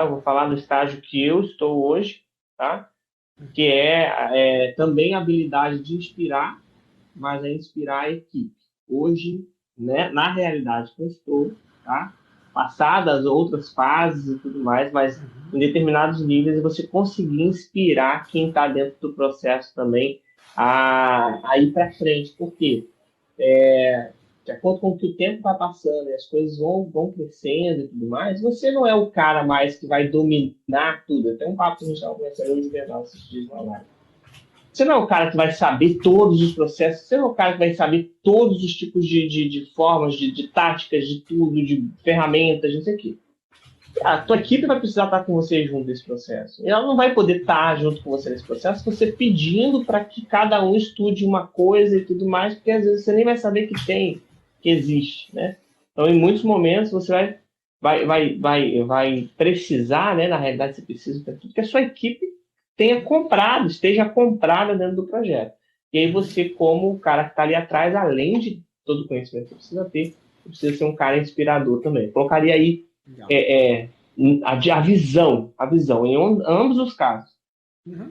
Eu vou falar do estágio que eu estou hoje, tá? Que é também a habilidade de inspirar, mas é inspirar a equipe. Hoje, né, na realidade que eu estou, tá? Passadas outras fases e tudo mais, mas em determinados níveis você conseguir inspirar quem está dentro do processo também a ir para frente. Por quê? De acordo com que o tempo vai passando e as coisas vão crescendo e tudo mais, você não é o cara mais que vai dominar tudo. Tem um papo que a gente estava conversando hoje de verdade, esses dias na live. Você não é o cara que vai saber todos os processos, você não é o cara que vai saber todos os tipos de formas, de táticas, de tudo, de ferramentas, não sei o quê. A tua equipe vai precisar estar com você junto nesse processo. E ela não vai poder estar junto com você nesse processo, você pedindo para que cada um estude uma coisa e tudo mais, porque às vezes você nem vai saber que existe, né? Então, em muitos momentos, você vai precisar, né? Na realidade, você precisa de tudo que a sua equipe esteja comprada dentro do projeto. E aí você, como o cara que está ali atrás, além de todo o conhecimento que você precisa ter, você precisa ser um cara inspirador também. Colocaria aí a visão em ambos os casos.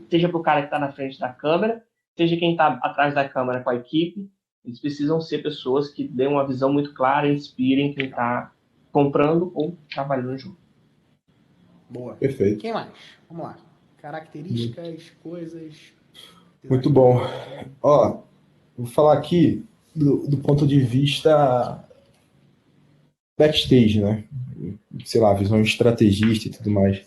Seja para o cara que está na frente da câmera, seja quem está atrás da câmera com a equipe, eles precisam ser pessoas que dêem uma visão muito clara e inspirem quem está comprando ou trabalhando junto. Boa. Perfeito. Quem mais? Vamos lá. Características, coisas... Muito bom. Ó, vou falar aqui do ponto de vista backstage, né? Sei lá, visão estrategista e tudo mais.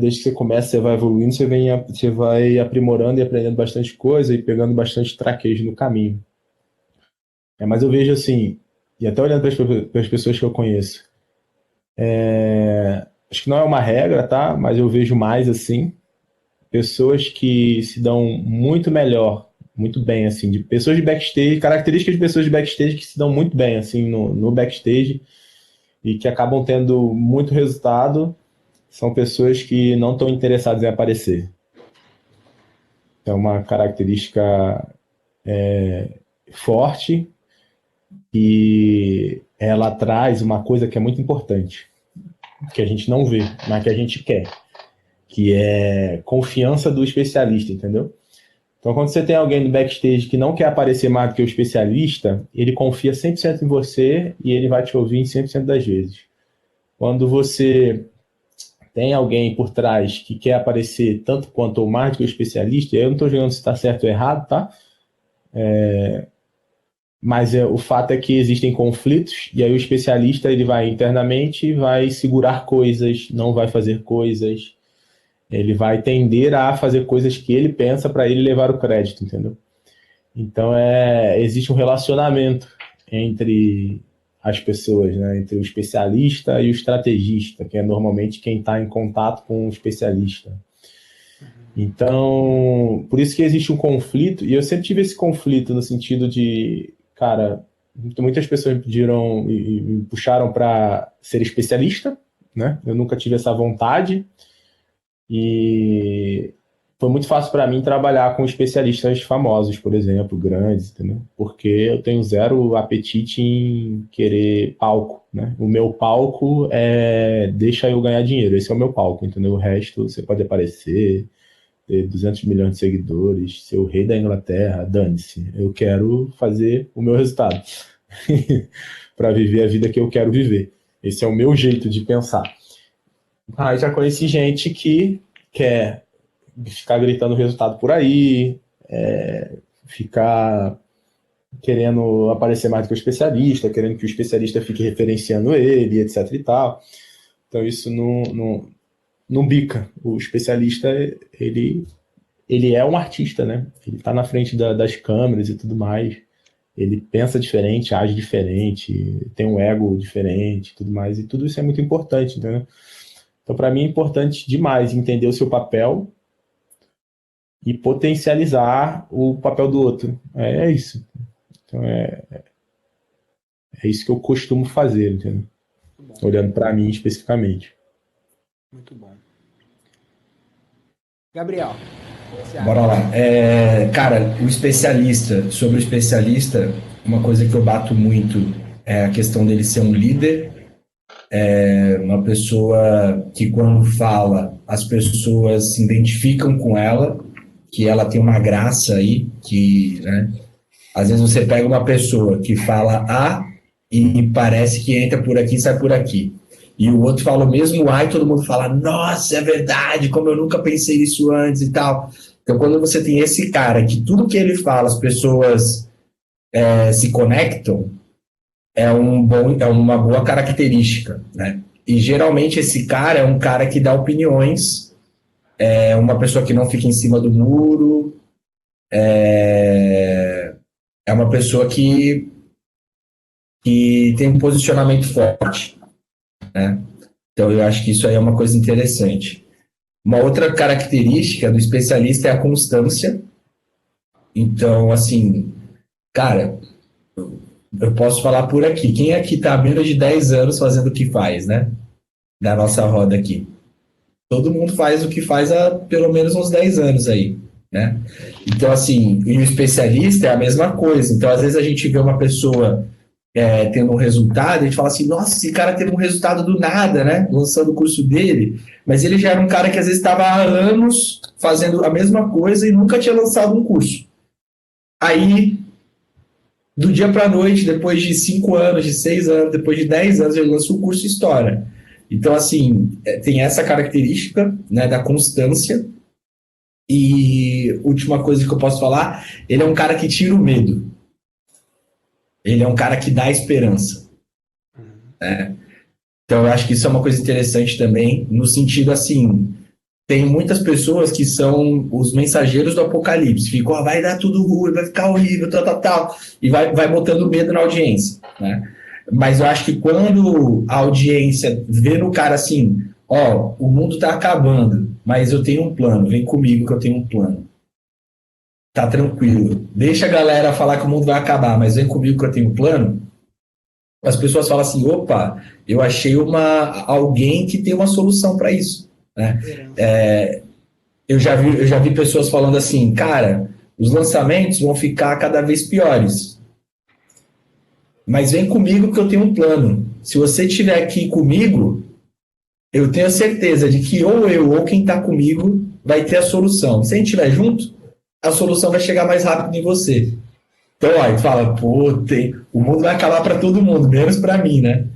Desde que você começa, você vai evoluindo, você vai aprimorando e aprendendo bastante coisa e pegando bastante traquejo no caminho. Mas eu vejo assim, e até olhando para as pessoas que eu conheço, acho que não é uma regra, tá? Mas eu vejo mais assim, pessoas que se dão muito bem, assim, de pessoas de backstage, características de pessoas de backstage que se dão muito bem, assim, no backstage e que acabam tendo muito resultado, são pessoas que não estão interessadas em aparecer. É uma característica forte e ela traz uma coisa que é muito importante, que a gente não vê, mas que a gente quer, que é confiança do especialista, entendeu? Então, quando você tem alguém no backstage que não quer aparecer mais do que o especialista, ele confia 100% em você e ele vai te ouvir em 100% das vezes. Quando você tem alguém por trás que quer aparecer tanto quanto ou mais do que o especialista, eu não estou jogando se está certo ou errado, tá? Mas o fato é que existem conflitos e aí o especialista ele vai internamente, vai segurar coisas, não vai fazer coisas, ele vai tender a fazer coisas que ele pensa para ele levar o crédito, entendeu? Então existe um relacionamento entre as pessoas, né? Entre o especialista e o estrategista, que é normalmente quem está em contato com o especialista. Então, por isso que existe um conflito, e eu sempre tive esse conflito no sentido de, cara, muitas pessoas me pediram e me puxaram para ser especialista, né? Eu nunca tive essa vontade, e foi muito fácil para mim trabalhar com especialistas famosos, por exemplo, grandes, entendeu? Porque eu tenho zero apetite em querer palco, né? O meu palco deixa eu ganhar dinheiro, esse é o meu palco, entendeu? O resto você pode aparecer, ter 200 milhões de seguidores, ser o rei da Inglaterra, dane-se. Eu quero fazer o meu resultado para viver a vida que eu quero viver. Esse é o meu jeito de pensar. Já conheci gente que quer ficar gritando resultado por aí, ficar querendo aparecer mais do que o especialista, querendo que o especialista fique referenciando ele, etc e tal. Então isso não bica. O especialista, ele é um artista, né? Ele está na frente das câmeras e tudo mais. Ele pensa diferente, age diferente, tem um ego diferente e tudo mais. E tudo isso é muito importante, entendeu? Então, para mim, é importante demais entender o seu papel e potencializar o papel do outro. É isso. Então, é isso que eu costumo fazer, entendeu? Olhando para mim especificamente. Muito bom. Gabriel. Bora lá. Cara, sobre o especialista, uma coisa que eu bato muito é a questão dele ser um líder, uma pessoa que quando fala, as pessoas se identificam com ela, que ela tem uma graça aí, que, né, às vezes você pega uma pessoa que fala A e parece que entra por aqui e sai por aqui. E o outro fala o mesmo A e todo mundo fala, nossa, é verdade, como eu nunca pensei nisso antes e tal. Então, quando você tem esse cara que tudo que ele fala, as pessoas se conectam, é uma boa característica, né? E geralmente esse cara é um cara que dá opiniões, é uma pessoa que não fica em cima do muro, é uma pessoa que tem um posicionamento forte, né? Então eu acho que isso aí é uma coisa interessante. Uma outra característica do especialista é a constância. Então, assim, cara, eu posso falar por aqui. Quem aqui está há menos de 10 anos fazendo o que faz, né? Da nossa roda aqui. Todo mundo faz o que faz há pelo menos uns 10 anos aí, né? Então, assim, e o especialista é a mesma coisa. Então, às vezes a gente vê uma pessoa tendo um resultado, a gente fala assim, nossa, esse cara teve um resultado do nada, né? Lançando o curso dele. Mas ele já era um cara que às vezes estava há anos fazendo a mesma coisa e nunca tinha lançado um curso. Aí, do dia para a noite, depois de 5 anos, de 6 anos, depois de 10 anos, ele lança o curso e estoura. Então, assim, tem essa característica, né, da constância. E última coisa que eu posso falar, ele é um cara que tira o medo. Ele é um cara que dá esperança. Né? Então, eu acho que isso é uma coisa interessante também, no sentido, assim, tem muitas pessoas que são os mensageiros do apocalipse. Ficam, vai dar tudo ruim, vai ficar horrível, tal. E vai botando medo na audiência, né? Mas eu acho que quando a audiência vê no cara assim, o mundo tá acabando, mas eu tenho um plano, vem comigo que eu tenho um plano. Tá tranquilo. Deixa a galera falar que o mundo vai acabar, mas vem comigo que eu tenho um plano. As pessoas falam assim, opa, eu achei alguém que tem uma solução para isso. Né? Eu já vi pessoas falando assim, cara, os lançamentos vão ficar cada vez piores. Mas vem comigo que eu tenho um plano. Se você estiver aqui comigo, eu tenho certeza de que ou eu ou quem está comigo vai ter a solução. Se a gente estiver junto, a solução vai chegar mais rápido em você. Então, aí tu fala, o mundo vai acabar para todo mundo, menos para mim, né?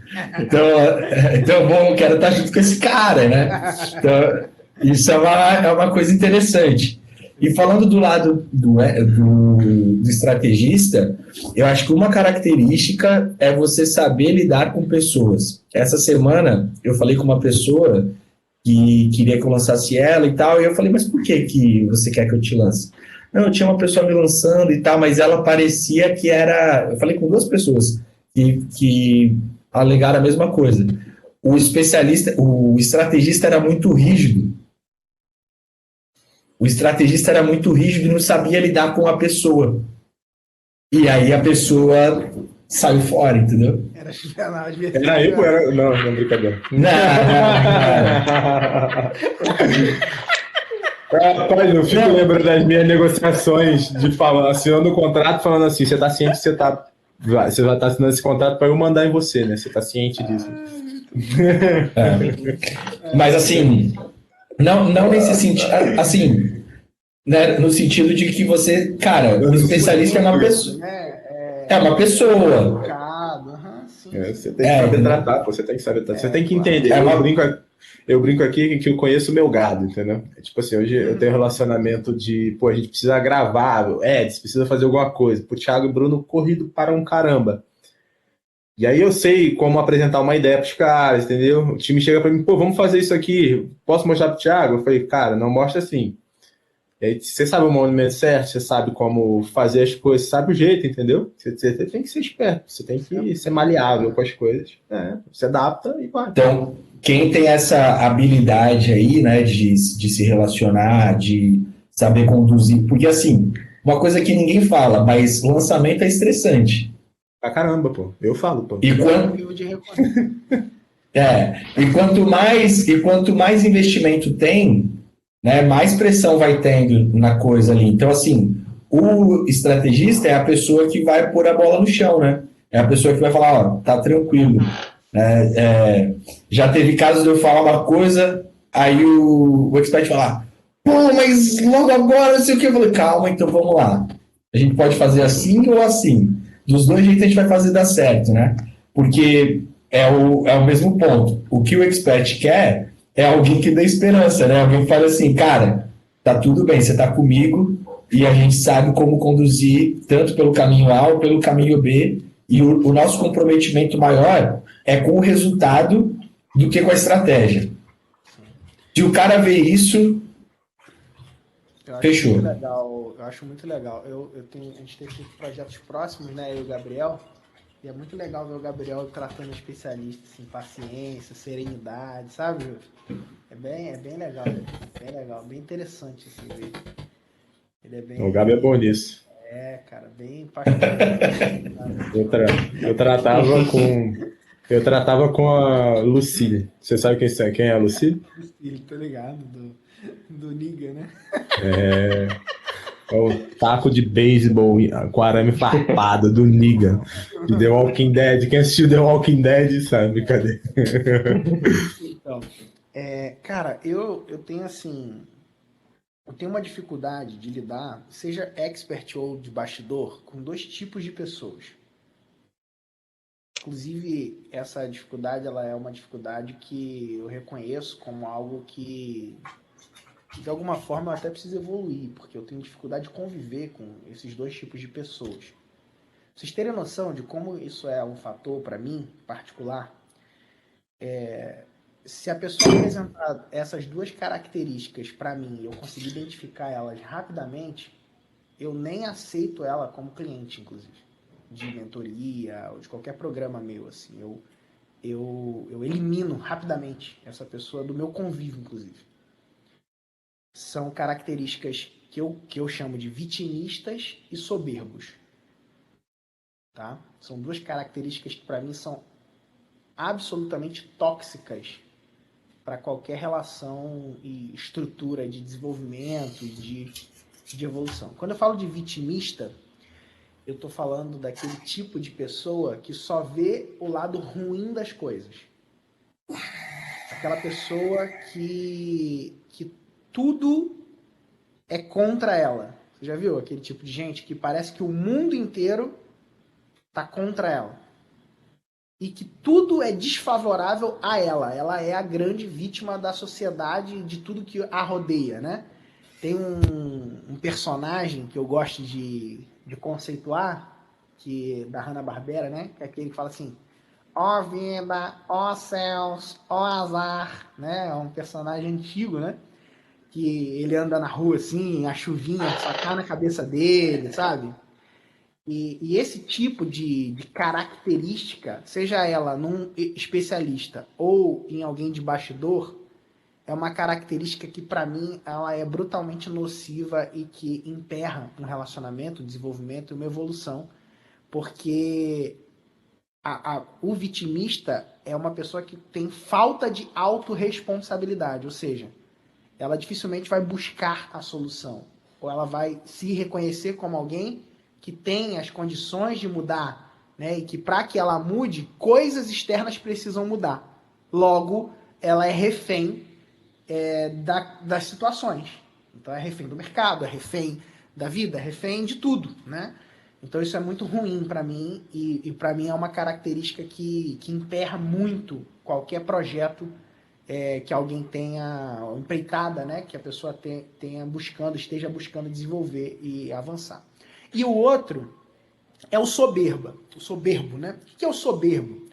Então, bom, eu quero estar junto com esse cara, né? Então, isso é uma coisa interessante. E falando do lado do estrategista, eu acho que uma característica é você saber lidar com pessoas. Essa semana, eu falei com uma pessoa que queria que eu lançasse ela e tal, e eu falei, mas por que você quer que eu te lance? Não, tinha uma pessoa me lançando e tal, mas ela parecia que era... Eu falei com 2 pessoas que alegaram a mesma coisa. O estrategista era muito rígido. O estrategista era muito rígido e não sabia lidar com a pessoa. E aí a pessoa saiu fora, entendeu? Era espionagem. Era eu ou era... Não, brincadeira. Não. Rapaz, eu fico lembrando das minhas negociações assinando o contrato, falando assim, você tá ciente que você vai estar assinando esse contrato para eu mandar em você, né? Você tá ciente disso. Mas assim, não nesse sentido, assim, né, no sentido de que você, cara, o especialista é uma pessoa. É uma pessoa. Você tem que saber tratar, você tem que saber tratar. Você tem que entender. Eu brinco aqui que eu conheço o meu gado, entendeu? É tipo assim, hoje eu tenho um relacionamento de, pô, a gente precisa gravar, Eds, precisa fazer alguma coisa. Pro Thiago e Bruno, corrido para um caramba. E aí eu sei como apresentar uma ideia pros caras, entendeu? O time chega pra mim, pô, vamos fazer isso aqui, posso mostrar pro Thiago? Eu falei, cara, não mostra assim. E aí você sabe o momento certo, você sabe como fazer as coisas, sabe o jeito, entendeu? Você tem que ser esperto, você tem que ser maleável com as coisas. Você adapta e vai. Então, quem tem essa habilidade aí, né, de se relacionar, de saber conduzir, porque assim, uma coisa que ninguém fala, mas lançamento é estressante. Pra caramba, pô. Eu falo, pô. E quando, e quanto mais investimento tem, né, mais pressão vai tendo na coisa ali. Então, assim, o estrategista é a pessoa que vai pôr a bola no chão, né? É a pessoa que vai falar, ó, tá tranquilo. Já teve casos de eu falar uma coisa, aí o expert falar, pô, mas logo agora, não sei o que. Eu falei, calma, então vamos lá. A gente pode fazer assim ou assim. Dos dois jeitos a gente vai fazer dar certo, né? Porque é o mesmo ponto. O que o expert quer é alguém que dê esperança, né? Alguém que fala assim, cara, tá tudo bem, você tá comigo e a gente sabe como conduzir tanto pelo caminho A ou pelo caminho B, e o nosso comprometimento maior é com o resultado do que com a estratégia. Se o cara vê isso, fechou. Muito legal, eu acho muito legal. A gente tem projetos próximos, né? Eu e o Gabriel. E é muito legal ver o Gabriel tratando especialistas, assim, paciência, serenidade, sabe? É bem legal, bem legal, bem interessante assim, ver. Ele é bem. O Gabi é bom nisso. Cara, bem apaixonado. Eu tratava com a Lucille. Você sabe quem é a Lucille? Ele, tá ligado? Do Niga, né? É o taco de beisebol com arame farpado do Negan, de The Walking Dead. Quem assistiu The Walking Dead sabe, cadê? Então, cara, eu tenho assim, eu tenho uma dificuldade de lidar, seja expert ou de bastidor, com dois tipos de pessoas. Inclusive, essa dificuldade, ela é uma dificuldade que eu reconheço como algo que, de alguma forma, eu até preciso evoluir, porque eu tenho dificuldade de conviver com esses dois tipos de pessoas. Pra vocês terem noção de como isso é um fator, para mim, particular, se a pessoa apresentar essas duas características para mim e eu conseguir identificar elas rapidamente, eu nem aceito ela como cliente, inclusive, de mentoria ou de qualquer programa meu, assim. Eu elimino rapidamente essa pessoa do meu convívio, inclusive. São características que eu chamo de vitimistas e soberbos. Tá? São duas características que para mim são absolutamente tóxicas para qualquer relação e estrutura de desenvolvimento, de evolução. Quando eu falo de vitimista, eu estou falando daquele tipo de pessoa que só vê o lado ruim das coisas. Aquela pessoa que tudo é contra ela. Você já viu aquele tipo de gente que parece que o mundo inteiro está contra ela? E que tudo é desfavorável a ela. Ela é a grande vítima da sociedade, de tudo que a rodeia, né? Tem um personagem que eu gosto de conceituar, da Hanna-Barbera, né? Que é aquele que fala assim, ó vida, ó céus, ó azar, né? É um personagem antigo, né? Que ele anda na rua assim, a chuvinha só cai na cabeça dele, sabe? E esse tipo de característica, seja ela num especialista ou em alguém de bastidor, é uma característica que, para mim, ela é brutalmente nociva e que emperra um relacionamento, um desenvolvimento e uma evolução, porque o vitimista é uma pessoa que tem falta de autorresponsabilidade, ou seja, ela dificilmente vai buscar a solução, ou ela vai se reconhecer como alguém que tem as condições de mudar, né? E que para que ela mude, coisas externas precisam mudar. Logo, ela é refém das situações. Então é refém do mercado, é refém da vida, é refém de tudo, né? Então isso é muito ruim para mim e para mim é uma característica que emperra muito qualquer projeto que alguém tenha empreitada, né? Que a pessoa esteja buscando desenvolver e avançar. E o outro é o soberbo, né? O que é o soberbo?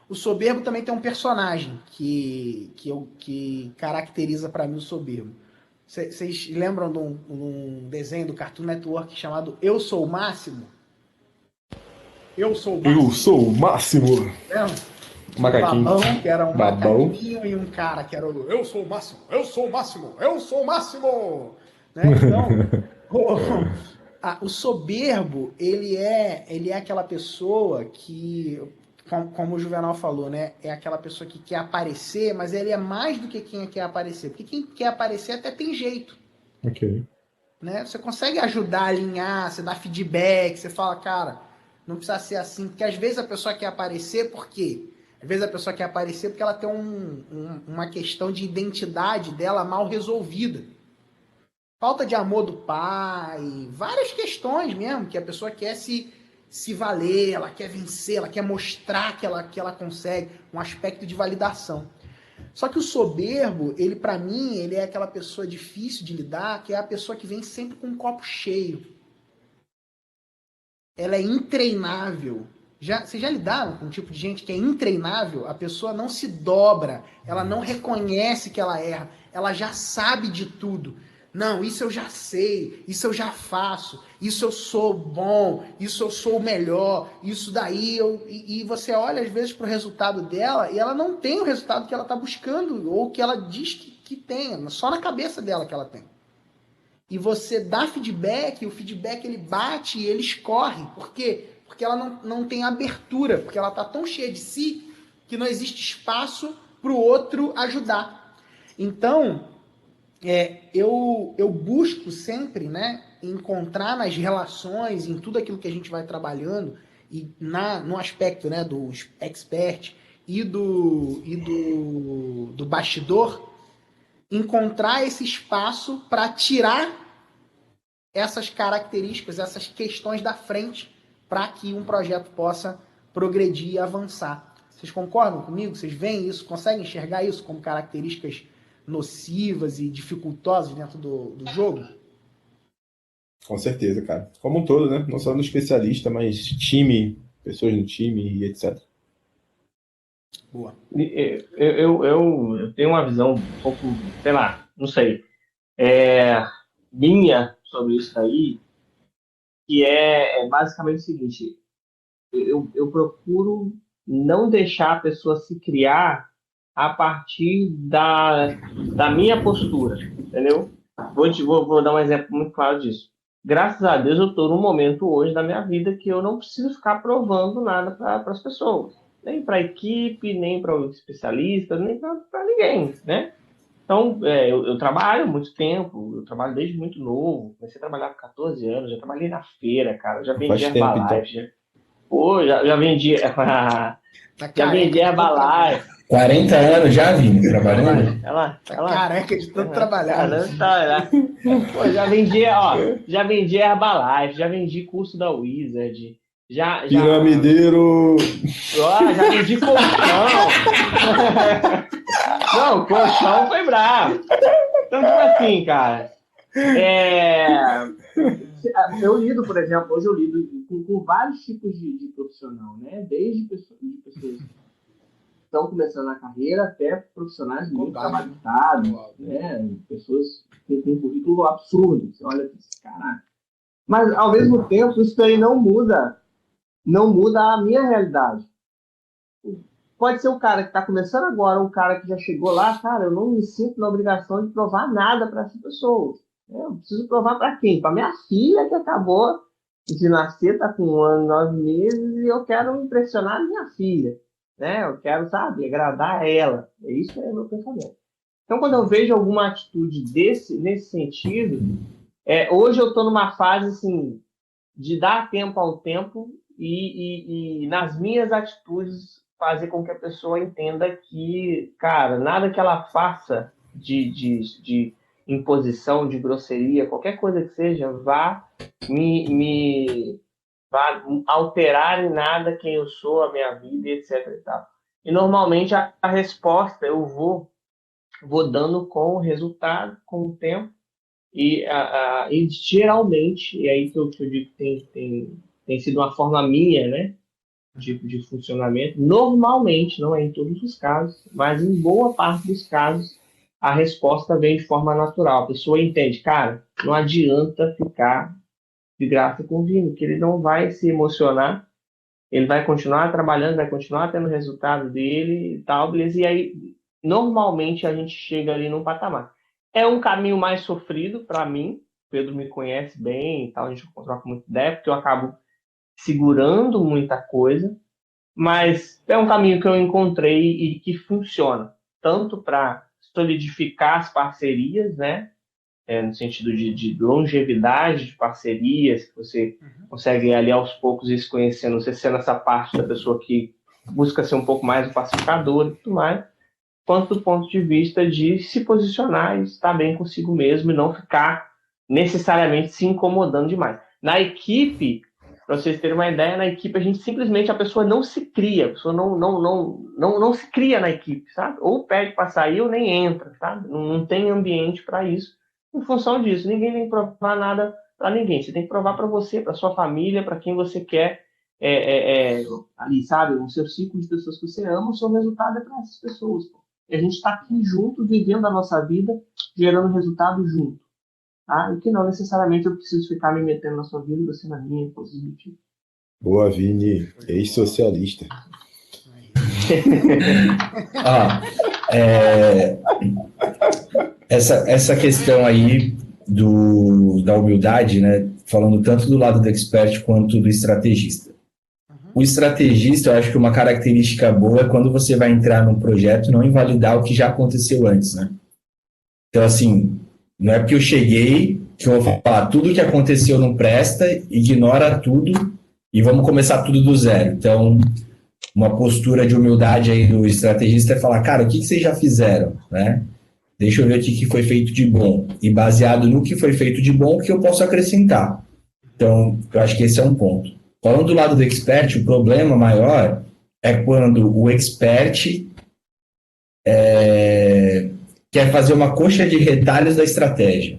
O soberbo também tem um personagem que caracteriza para mim o soberbo. Vocês lembram de um desenho do Cartoon Network chamado Eu Sou o Máximo? Eu sou o máximo. Eu sou o máximo. Lembra? Macaquinho. Babão, que era um Babão. macaquinho, e um cara que era o Eu Sou o Máximo, eu sou o máximo, eu sou o máximo. Né? Então, o soberbo, ele é aquela pessoa que, como o Juvenal falou, né? É aquela pessoa que quer aparecer, mas ele é mais do que quem quer aparecer. Porque quem quer aparecer até tem jeito. Ok. Né? Você consegue ajudar a alinhar, você dá feedback, você fala, cara, não precisa ser assim. Porque às vezes a pessoa quer aparecer, por quê? Às vezes a pessoa quer aparecer porque ela tem uma questão de identidade dela mal resolvida. Falta de amor do pai, várias questões mesmo, que a pessoa quer se valer, ela quer vencer, ela quer mostrar que ela consegue, um aspecto de validação. Só que o soberbo, ele para mim, ele é aquela pessoa difícil de lidar, que é a pessoa que vem sempre com um copo cheio. Ela é intreinável. Vocês já lidaram com um tipo de gente que é intreinável? A pessoa não se dobra, ela não reconhece que ela erra, ela já sabe de tudo. Não, isso eu já sei, isso eu já faço, isso eu sou bom, isso eu sou o melhor, isso daí e você olha às vezes para o resultado dela e ela não tem o resultado que ela está buscando ou que ela diz que tem, só na cabeça dela que ela tem. E você dá feedback, o feedback ele bate e ele escorre. Por quê? Porque ela não tem abertura, porque ela está tão cheia de si que não existe espaço para o outro ajudar. Então, eu busco sempre, né, encontrar nas relações, em tudo aquilo que a gente vai trabalhando, e no aspecto, né, do expert e do bastidor, encontrar esse espaço para tirar essas características, essas questões da frente, para que um projeto possa progredir e avançar. Vocês concordam comigo? Vocês veem isso? Conseguem enxergar isso como características nocivas e dificultosas dentro do jogo? Com certeza, cara. Como um todo, né? Não só no especialista, mas time, pessoas no time e etc. Boa. Eu tenho uma visão um pouco, sei lá, não sei, minha sobre isso aí, que é basicamente o seguinte: eu procuro não deixar a pessoa se criar a partir da minha postura, entendeu? Vou dar um exemplo muito claro disso. Graças a Deus eu estou num momento hoje da minha vida que eu não preciso ficar provando nada para as pessoas. Nem para a equipe, nem para o especialista, nem para ninguém, né? Então, eu trabalho muito tempo, eu trabalho desde muito novo, comecei a trabalhar com 14 anos, já trabalhei na feira, cara, já vendi Faz tempo, Herbalife, então. Pô, já vendi, já vendi Herbalife. 40 anos já, Vini, trabalhando? Careca de tanto trabalhar. Pô, já vendi Herbalife, já vendi curso da Wizard, Piramideiro! Já vendi colchão. Não, colchão foi bravo. Então, tipo assim, cara, eu lido, por exemplo, hoje eu lido com vários tipos de profissional, né? Desde pessoas que estão começando a carreira até profissionais muito gabaritados, né? Pessoas que têm um currículo absurdo. Você olha e diz, caraca. Mas, ao mesmo tempo, isso daí não muda a minha realidade. Pode ser um cara que está começando agora, um cara que já chegou lá, cara, eu não me sinto na obrigação de provar nada para essa pessoa. Eu preciso provar para quem? Para minha filha, que acabou de nascer, está com 1 ano e 9 meses, e eu quero impressionar a minha filha. Né? Eu quero, sabe, agradar ela. Isso é o meu pensamento. Então, quando eu vejo alguma atitude nesse sentido, hoje eu estou numa fase assim, de dar tempo ao tempo e nas minhas atitudes fazer com que a pessoa entenda que, cara, nada que ela faça de imposição, de grosseria, qualquer coisa que seja, vá alterar em nada quem eu sou, a minha vida, etc. E, tal. E normalmente a resposta, eu vou vou dando com o resultado, com o tempo, e geralmente, e aí que eu digo que tem sido uma forma minha, né, de funcionamento, normalmente, não é em todos os casos, mas em boa parte dos casos, a resposta vem de forma natural. A pessoa entende, cara, não adianta ficar de graça com o Vini, que ele não vai se emocionar, ele vai continuar trabalhando, vai continuar tendo o resultado dele e tal, beleza? E aí, normalmente, a gente chega ali num patamar. É um caminho mais sofrido para mim, o Pedro me conhece bem e tal, a gente troca muita ideia, porque eu acabo segurando muita coisa, mas é um caminho que eu encontrei e que funciona, tanto para solidificar as parcerias, né? No sentido de longevidade de parcerias, que você consegue ali aos poucos ir se conhecendo, você sendo essa parte da pessoa que busca ser um pouco mais o pacificador e tudo mais, quanto do ponto de vista de se posicionar e estar bem consigo mesmo e não ficar necessariamente se incomodando demais. Na equipe, para vocês terem uma ideia, na equipe a gente simplesmente, a pessoa não se cria, a pessoa não se cria na equipe, sabe? Ou pede para sair ou nem entra, sabe? Não tem ambiente para isso. Em função disso, ninguém tem que provar nada para ninguém. Você tem que provar para você, para sua família, para quem você quer ali, sabe? O seu ciclo de pessoas que você ama, o seu resultado é para essas pessoas. Pô. E a gente está aqui junto, vivendo a nossa vida, gerando resultado junto. Tá? E que não necessariamente eu preciso ficar me metendo na sua vida e você na minha, coisas do tipo. Boa, Vini, ex-socialista. Essa questão aí da humildade, né? Falando tanto do lado do expert quanto do estrategista. O estrategista, eu acho que uma característica boa é quando você vai entrar num projeto não invalidar o que já aconteceu antes, né? Então, assim, não é porque eu cheguei que eu vou falar tudo que aconteceu não presta, ignora tudo e vamos começar tudo do zero. Então, uma postura de humildade aí do estrategista é falar, cara, o que vocês já fizeram, né? Deixa eu ver o que foi feito de bom. E baseado no que foi feito de bom, o que eu posso acrescentar. Então, eu acho que esse é um ponto. Falando do lado do expert, o problema maior é quando o expert quer fazer uma coxa de retalhos da estratégia.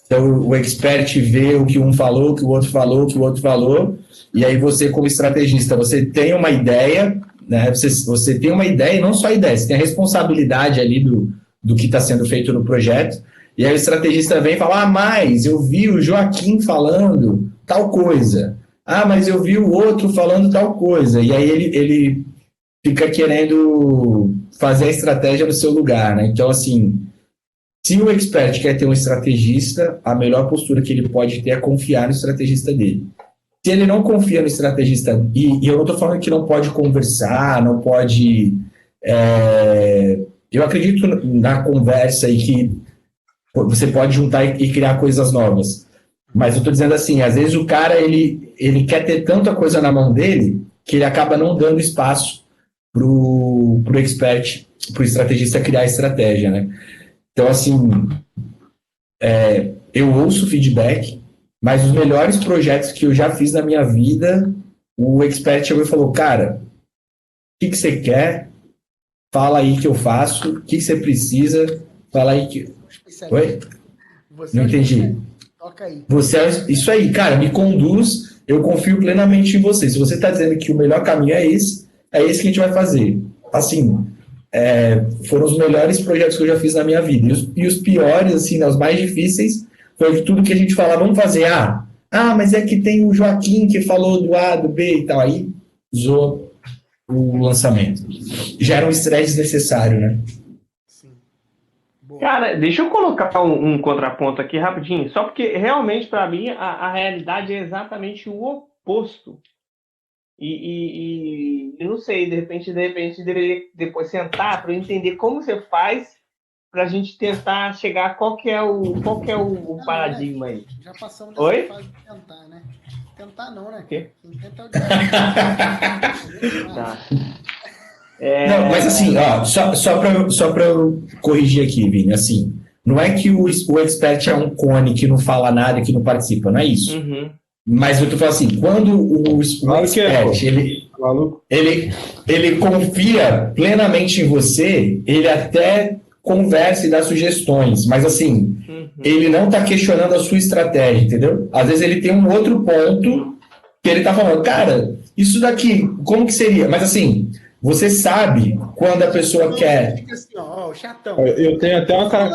Então, o expert vê o que um falou, o que o outro falou, o que o outro falou, e aí você, como estrategista, você tem uma ideia, né? Você tem uma ideia e não só ideia, você tem a responsabilidade ali do que está sendo feito no projeto, e aí o estrategista vem e fala, mas eu vi o Joaquim falando tal coisa, mas eu vi o outro falando tal coisa, e aí ele fica querendo fazer a estratégia no seu lugar, né? Então, assim, se o expert quer ter um estrategista, a melhor postura que ele pode ter é confiar no estrategista dele. Se ele não confia no estrategista, e eu não estou falando que não pode conversar, não pode... eu acredito na conversa e que você pode juntar e criar coisas novas. Mas eu estou dizendo assim, às vezes o cara ele quer ter tanta coisa na mão dele que ele acaba não dando espaço pro expert, pro estrategista criar a estratégia, né? Então, assim, eu ouço feedback, mas os melhores projetos que eu já fiz na minha vida, o expert chegou e falou, cara, o que você quer? Fala aí que eu faço. O que você precisa? Fala aí que... Oi? Não entendi. Toca aí. Isso aí, cara, me conduz, eu confio plenamente em você. Se você está dizendo que o melhor caminho é esse que a gente vai fazer. Assim, foram os melhores projetos que eu já fiz na minha vida. E os piores, assim, os mais difíceis, foi tudo que a gente fala, vamos fazer. Mas é que tem o Joaquim que falou do A, do B e tal. Aí usou o lançamento. Já era um estresse desnecessário, né? Sim. Boa. Cara, deixa eu colocar um contraponto aqui rapidinho, só porque realmente para mim a realidade é exatamente o oposto. E não sei, de repente deveria depois sentar para eu entender como você faz para a gente tentar chegar qual que é o paradigma aí. Já passamos dessa fase de tentar, né? Tentar não, né? Quem tenta é o diabo. Tá. Não, mas assim, só para eu corrigir aqui, Vini, assim, não é que o expert é um cone que não fala nada, que não participa, não é isso. Uhum. Mas eu tô falando assim, quando o expert, ele confia plenamente em você, ele até conversa e dá sugestões, mas assim, ele não está questionando a sua estratégia, entendeu? Às vezes ele tem um outro ponto que ele está falando, cara, isso daqui, como que seria? Mas assim, você sabe quando a pessoa quer... Fica assim, ó, chatão. Eu tenho até uma cara...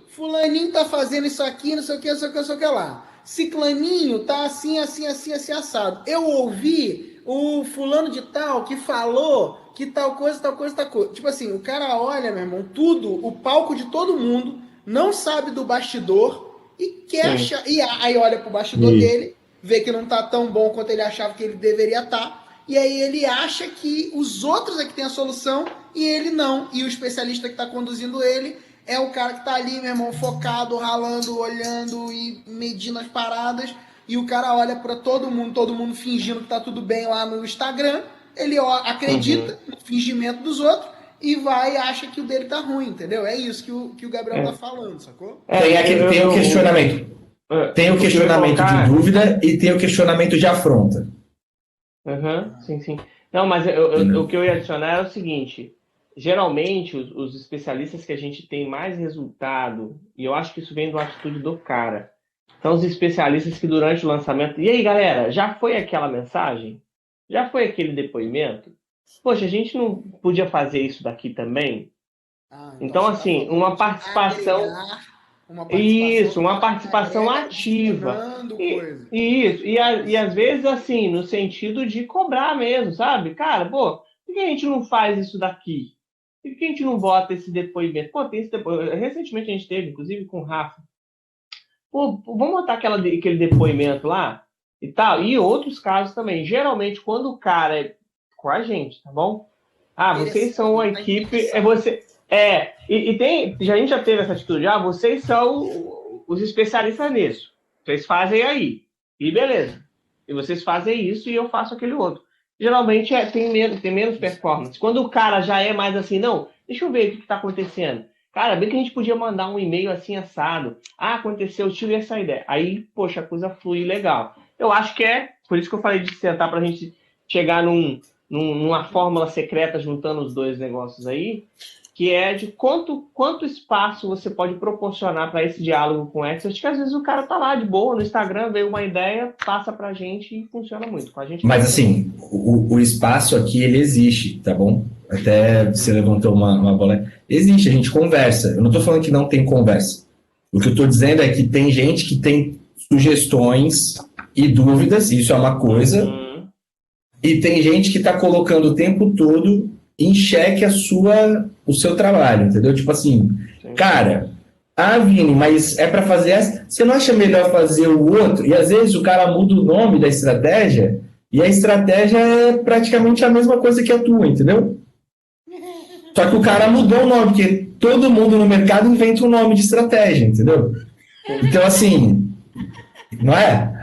Fulaninho tá fazendo isso aqui, não sei o que, não sei o que, não sei o que lá. Ciclaninho tá assim, assim, assim, assim, assado. Eu ouvi o fulano de tal que falou que tal coisa, tal coisa, tal coisa. Tipo assim, o cara olha, meu irmão, tudo, o palco de todo mundo, não sabe do bastidor e quer achar. E aí olha pro bastidor dele, vê que não tá tão bom quanto ele achava que ele deveria estar. E aí ele acha que os outros é que tem a solução e ele não. E o especialista que tá conduzindo ele é o cara que tá ali, meu irmão, focado, ralando, olhando e medindo as paradas. E o cara olha pra todo mundo fingindo que tá tudo bem lá no Instagram. Ele acredita no fingimento dos outros e vai e acha que o dele tá ruim, entendeu? É isso que o Gabriel tá falando, sacou? Tem o questionamento. Tem o questionamento de dúvida e tem o questionamento de afronta. Sim. Não, mas o que eu ia adicionar é o seguinte... Geralmente, os especialistas que a gente tem mais resultado, e eu acho que isso vem da atitude do cara, são os especialistas que durante o lançamento... E aí, galera, já foi aquela mensagem? Já foi aquele depoimento? Poxa, a gente não podia fazer isso daqui também? Então, assim, uma participação... Isso, uma participação ativa. E às vezes, assim, no sentido de cobrar mesmo, sabe? Cara, pô, por que a gente não faz isso daqui? Por que a gente não bota esse depoimento? Pô, tem esse depoimento. Recentemente a gente teve, inclusive, com o Rafa. Pô, vamos botar aquele depoimento lá e tal. E outros casos também. Geralmente, quando o cara é com a gente, tá bom? Vocês são uma equipe... A gente já teve essa atitude. Vocês são os especialistas nisso. Vocês fazem aí. E beleza. E vocês fazem isso e eu faço aquele outro. Geralmente tem menos performance. Quando o cara já é mais assim, não, deixa eu ver o que está acontecendo. Cara, bem que a gente podia mandar um e-mail assim assado. Aconteceu, tive essa ideia. Aí, poxa, a coisa flui legal. Eu acho que por isso que eu falei de sentar para a gente chegar numa fórmula secreta juntando os dois negócios aí, que é de quanto espaço você pode proporcionar para esse diálogo com o expert, que às vezes o cara tá lá de boa no Instagram, veio uma ideia, passa pra gente e funciona muito. Com a gente. Mas assim, o espaço aqui, ele existe, tá bom? Até você levantou uma bola. Existe, a gente conversa. Eu não tô falando que não tem conversa. O que eu tô dizendo é que tem gente que tem sugestões e dúvidas, isso é uma coisa, e tem gente que tá colocando o tempo todo em xeque o seu trabalho, entendeu? Tipo assim, cara, Vini, mas é para fazer essa, você não acha melhor fazer o outro? E às vezes o cara muda o nome da estratégia e a estratégia é praticamente a mesma coisa que a tua, entendeu? Só que o cara mudou o nome, porque todo mundo no mercado inventa um nome de estratégia, entendeu? Então, assim, não é?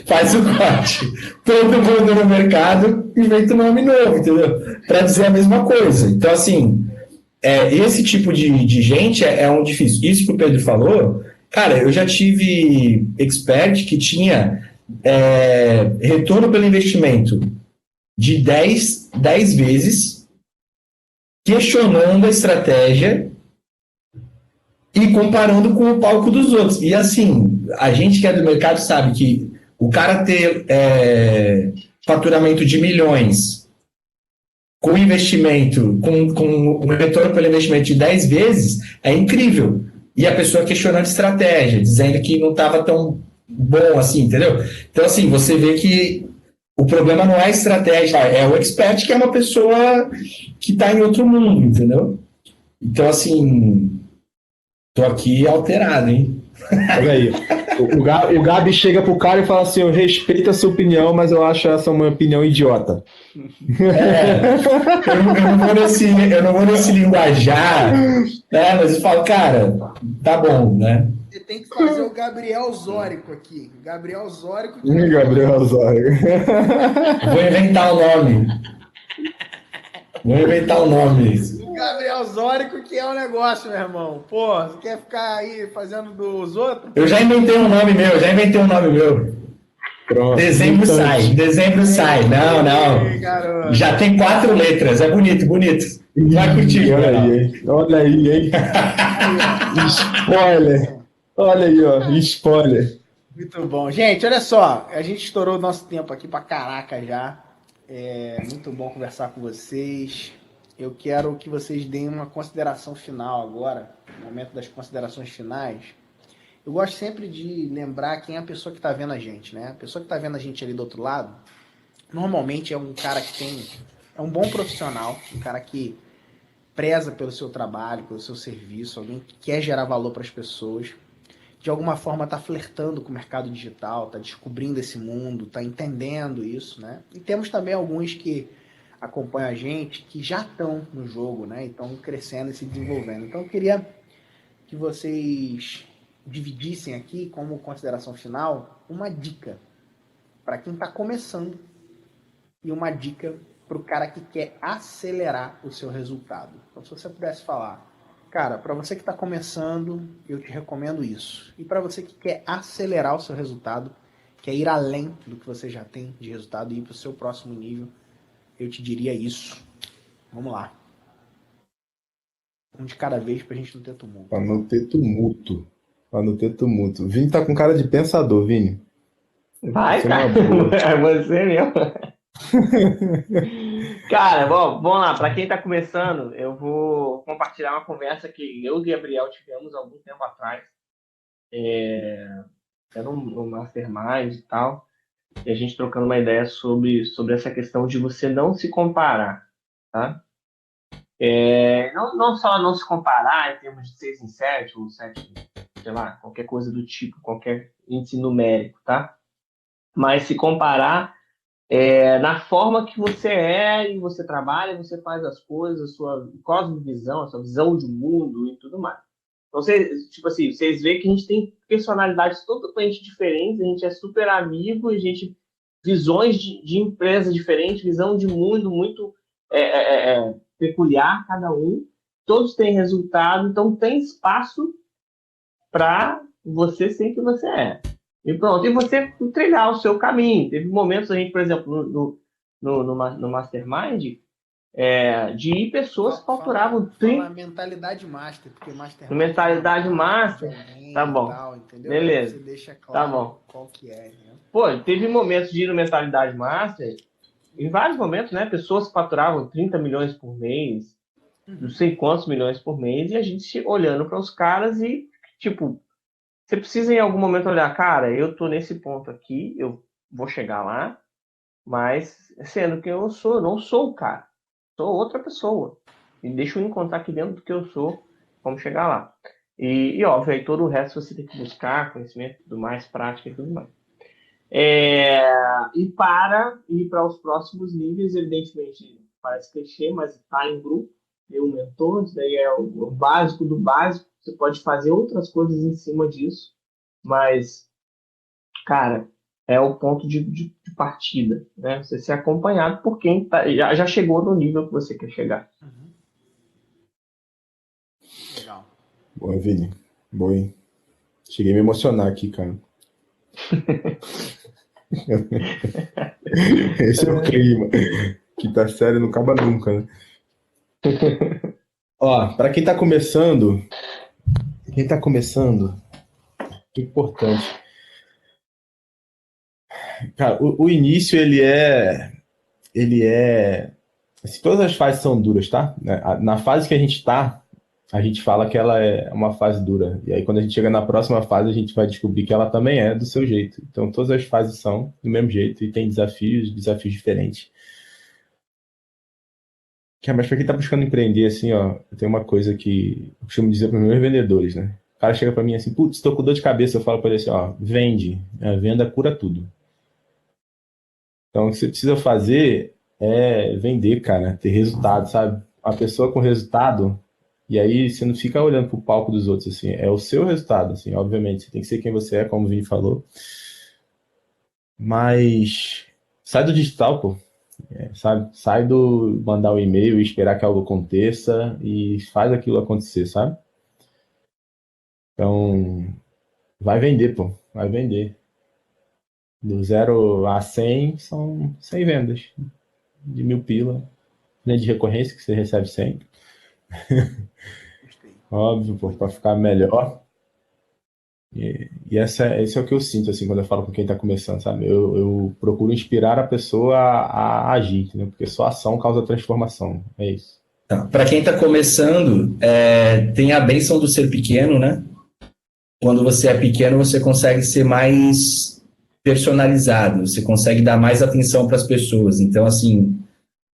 Faz o corte. Todo mundo no mercado inventa um nome novo, entendeu? Para dizer a mesma coisa. Então, assim, esse tipo de gente é um difícil. Isso que o Pedro falou, cara, eu já tive expert que tinha retorno pelo investimento de 10 vezes, questionando a estratégia e comparando com o palco dos outros. E assim, a gente que é do mercado sabe que o cara ter faturamento de milhões com investimento, com um retorno pelo investimento de 10 vezes, é incrível. E a pessoa questionando estratégia, dizendo que não estava tão bom assim, entendeu? Então, assim, você vê que o problema não é a estratégia, é o expert, que é uma pessoa que está em outro mundo, entendeu? Então, assim, tô aqui alterado, hein? Olha aí. O Gabi chega pro cara e fala assim: eu respeito a sua opinião, mas eu acho essa uma opinião idiota. Eu não vou nesse linguajar, né? Mas eu falo, cara, tá bom, né? Você tem que fazer o Gabriel Zórico aqui. Gabriel Zórico. Gabriel Zórico. Vou inventar o nome. O Gabriel Zórico, que é o negócio, meu irmão. Pô, você quer ficar aí fazendo dos outros? Eu já inventei um nome meu. Pronto. Dezembro sai. Não. Ei, garoto. Já tem 4 letras, é bonito. Vai contigo, Olha aí, hein? Spoiler. Olha aí, ó, spoiler. Muito bom. Gente, olha só, a gente estourou o nosso tempo aqui pra caraca já. É muito bom conversar com vocês. Eu quero que vocês deem uma consideração final agora, no momento das considerações finais. Eu gosto sempre de lembrar quem é a pessoa que está vendo a gente, né? A pessoa que está vendo a gente ali do outro lado, normalmente é um cara que é um bom profissional, um cara que preza pelo seu trabalho, pelo seu serviço, alguém que quer gerar valor para as pessoas, de alguma forma está flertando com o mercado digital, está descobrindo esse mundo, está entendendo isso, né? E temos também alguns que acompanham a gente, que já estão no jogo, né? E estão crescendo e se desenvolvendo. Então eu queria que vocês dividissem aqui, como consideração final, uma dica para quem está começando e uma dica para o cara que quer acelerar o seu resultado. Então, se você pudesse falar, cara, para você que está começando, eu te recomendo isso. E para você que quer acelerar o seu resultado, quer ir além do que você já tem de resultado e ir para o seu próximo nível, eu te diria isso. Vamos lá. Um de cada vez para a gente não ter tumulto. Para não ter tumulto. Vini tá com cara de pensador, Vini. Vai, cara. É você mesmo. Cara, bom, vamos lá. Para quem tá começando, eu vou compartilhar uma conversa que eu e o Gabriel tivemos há algum tempo atrás. Era um Mastermind e tal. E a gente trocando uma ideia sobre essa questão de você não se comparar, tá? Não só não se comparar em termos de 6 em 7 ou 7, sei lá, qualquer coisa do tipo, qualquer índice numérico, tá? Mas se comparar na forma que você é e você trabalha, você faz as coisas, a sua cosmovisão, a sua visão de mundo e tudo mais. Então, vocês veem que a gente tem personalidades totalmente diferentes, a gente é super amigo, visões de empresa diferentes, visão de mundo muito peculiar, cada um. Todos têm resultado, então tem espaço para você ser quem você é. E pronto, e você trilhar o seu caminho. Teve momentos, a gente, por exemplo, no Mastermind, de pessoas que faturavam 30... mentalidade master, porque Mastermind... Mentalidade master, tá bom. Tal, entendeu? Beleza. Você deixa claro tá bom. Qual que é. Né? Pô, teve momentos de ir no Mentalidade Master, em vários momentos, né? Pessoas que faturavam 30 milhões por mês, não sei quantos milhões por mês, e a gente olhando para os caras e, tipo, você precisa em algum momento olhar, cara, eu tô nesse ponto aqui, eu vou chegar lá, mas sendo que eu não sou o cara, sou outra pessoa. E deixa eu encontrar aqui dentro do que eu sou, como chegar lá. E óbvio, aí todo o resto você tem que buscar conhecimento, tudo mais, prática e tudo mais. E para ir para os próximos níveis, evidentemente, parece clichê, mas está em grupo, tem um mentor, isso daí é o básico do básico, você pode fazer outras coisas em cima disso, mas, cara, é o ponto de partida, né? Você ser acompanhado por quem já chegou no nível que você quer chegar. Legal. Boa, Vini. Boa, hein? Cheguei a me emocionar aqui, cara. Esse é o clima. Quinta série não acaba nunca, né? Ó, pra quem tá começando, que importante. Cara, o início, ele é assim, todas as fases são duras, tá? Na fase que a gente tá, a gente fala que ela é uma fase dura. E aí, quando a gente chega na próxima fase, a gente vai descobrir que ela também é do seu jeito. Então, todas as fases são do mesmo jeito e tem desafios diferentes. Mas para quem tá buscando empreender, assim, ó, tem uma coisa que eu costumo dizer para os meus vendedores, né? O cara chega para mim assim, putz, tô com dor de cabeça. Eu falo para ele assim, ó, vende. A venda cura tudo. Então, o que você precisa fazer é vender, cara, ter resultado, sabe? A pessoa com resultado... E aí você não fica olhando pro palco dos outros, assim, é o seu resultado, assim, obviamente, você tem que ser quem você é, como o Vini falou. Mas sai do digital, pô, sabe? Sai do mandar um e-mail e esperar que algo aconteça e faz aquilo acontecer, sabe? Então, vai vender, pô, vai vender. Do 0 a 100 são 100 vendas de 1.000 pila, né, de recorrência que você recebe sempre. Óbvio, para ficar melhor. E esse é o que eu sinto, assim, quando eu falo com quem está começando, sabe? Eu procuro inspirar a pessoa a agir, entendeu? Porque só ação causa transformação, é isso. Tá. Para quem está começando, tem a bênção do ser pequeno, né? Quando você é pequeno, você consegue ser mais personalizado, você consegue dar mais atenção para as pessoas. Então, assim,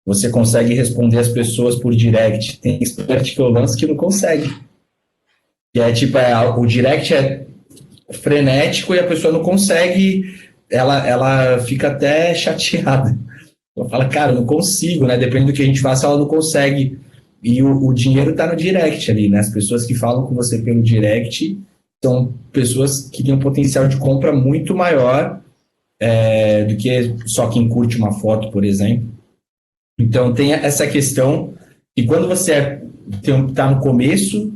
você consegue responder as pessoas por direct. Tem expert que eu lanço que não consegue. E é tipo, o direct é frenético e a pessoa não consegue, ela fica até chateada. Ela fala, cara, eu não consigo, né? Dependendo do que a gente faça, ela não consegue. E o dinheiro está no direct ali, né? As pessoas que falam com você pelo direct são pessoas que têm um potencial de compra muito maior do que só quem curte uma foto, por exemplo. Então, tem essa questão. E quando você está no começo,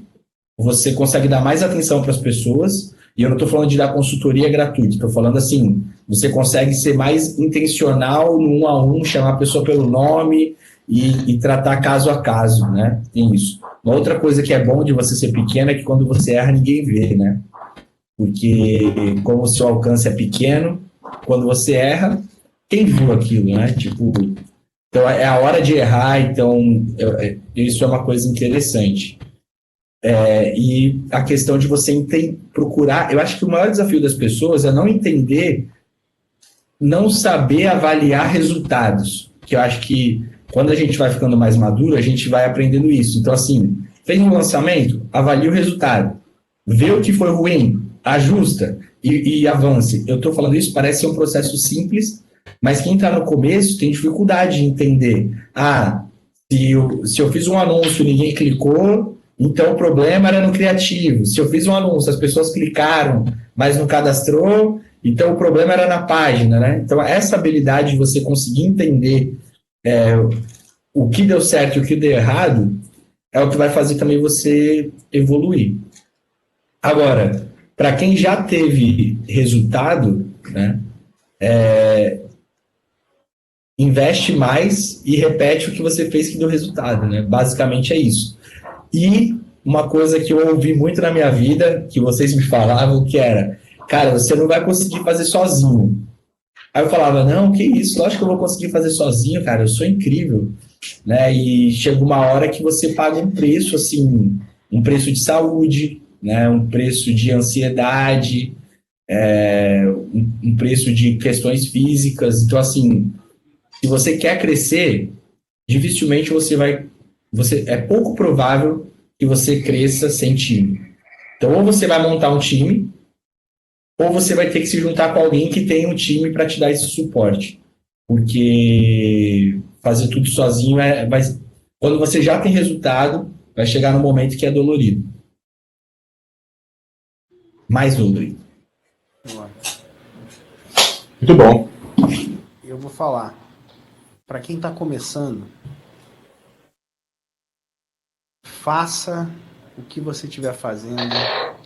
você consegue dar mais atenção para as pessoas. E eu não estou falando de dar consultoria gratuita, estou falando assim, você consegue ser mais intencional no 1 a 1, chamar a pessoa pelo nome e tratar caso a caso, né? Tem isso. Uma outra coisa que é bom de você ser pequeno é que quando você erra, ninguém vê, né? Porque como o seu alcance é pequeno, quando você erra, quem viu aquilo, né? Tipo, então é a hora de errar, então isso é uma coisa interessante. E a questão de você procurar, eu acho que o maior desafio das pessoas é não entender, não saber avaliar resultados, que eu acho que quando a gente vai ficando mais maduro, a gente vai aprendendo isso. Então, assim, fez um lançamento, avalie o resultado, vê o que foi ruim, ajusta e avance. Eu estou falando isso, parece ser um processo simples, mas quem está no começo tem dificuldade de entender. Se eu fiz um anúncio e ninguém clicou, então o problema era no criativo. Se eu fiz um anúncio, as pessoas clicaram, mas não cadastrou, então o problema era na página, né? Então essa habilidade de você conseguir entender o que deu certo e o que deu errado é o que vai fazer também você evoluir. Agora, para quem já teve resultado, né, investe mais e repete o que você fez que deu resultado, né? Basicamente é isso. E uma coisa que eu ouvi muito na minha vida, que vocês me falavam, que era, cara, você não vai conseguir fazer sozinho. Aí eu falava, não, que isso, lógico que eu vou conseguir fazer sozinho, cara, eu sou incrível, né? E chega uma hora que você paga um preço, assim, um preço de saúde, né? Um preço de ansiedade, um preço de questões físicas. Então, assim, se você quer crescer, dificilmente é pouco provável que você cresça sem time. Então, ou você vai montar um time, ou você vai ter que se juntar com alguém que tem um time para te dar esse suporte. Porque fazer tudo sozinho quando você já tem resultado, vai chegar no momento que é dolorido. Mais dolorido. Muito bom. Eu vou falar. Para quem está começando, faça o que você estiver fazendo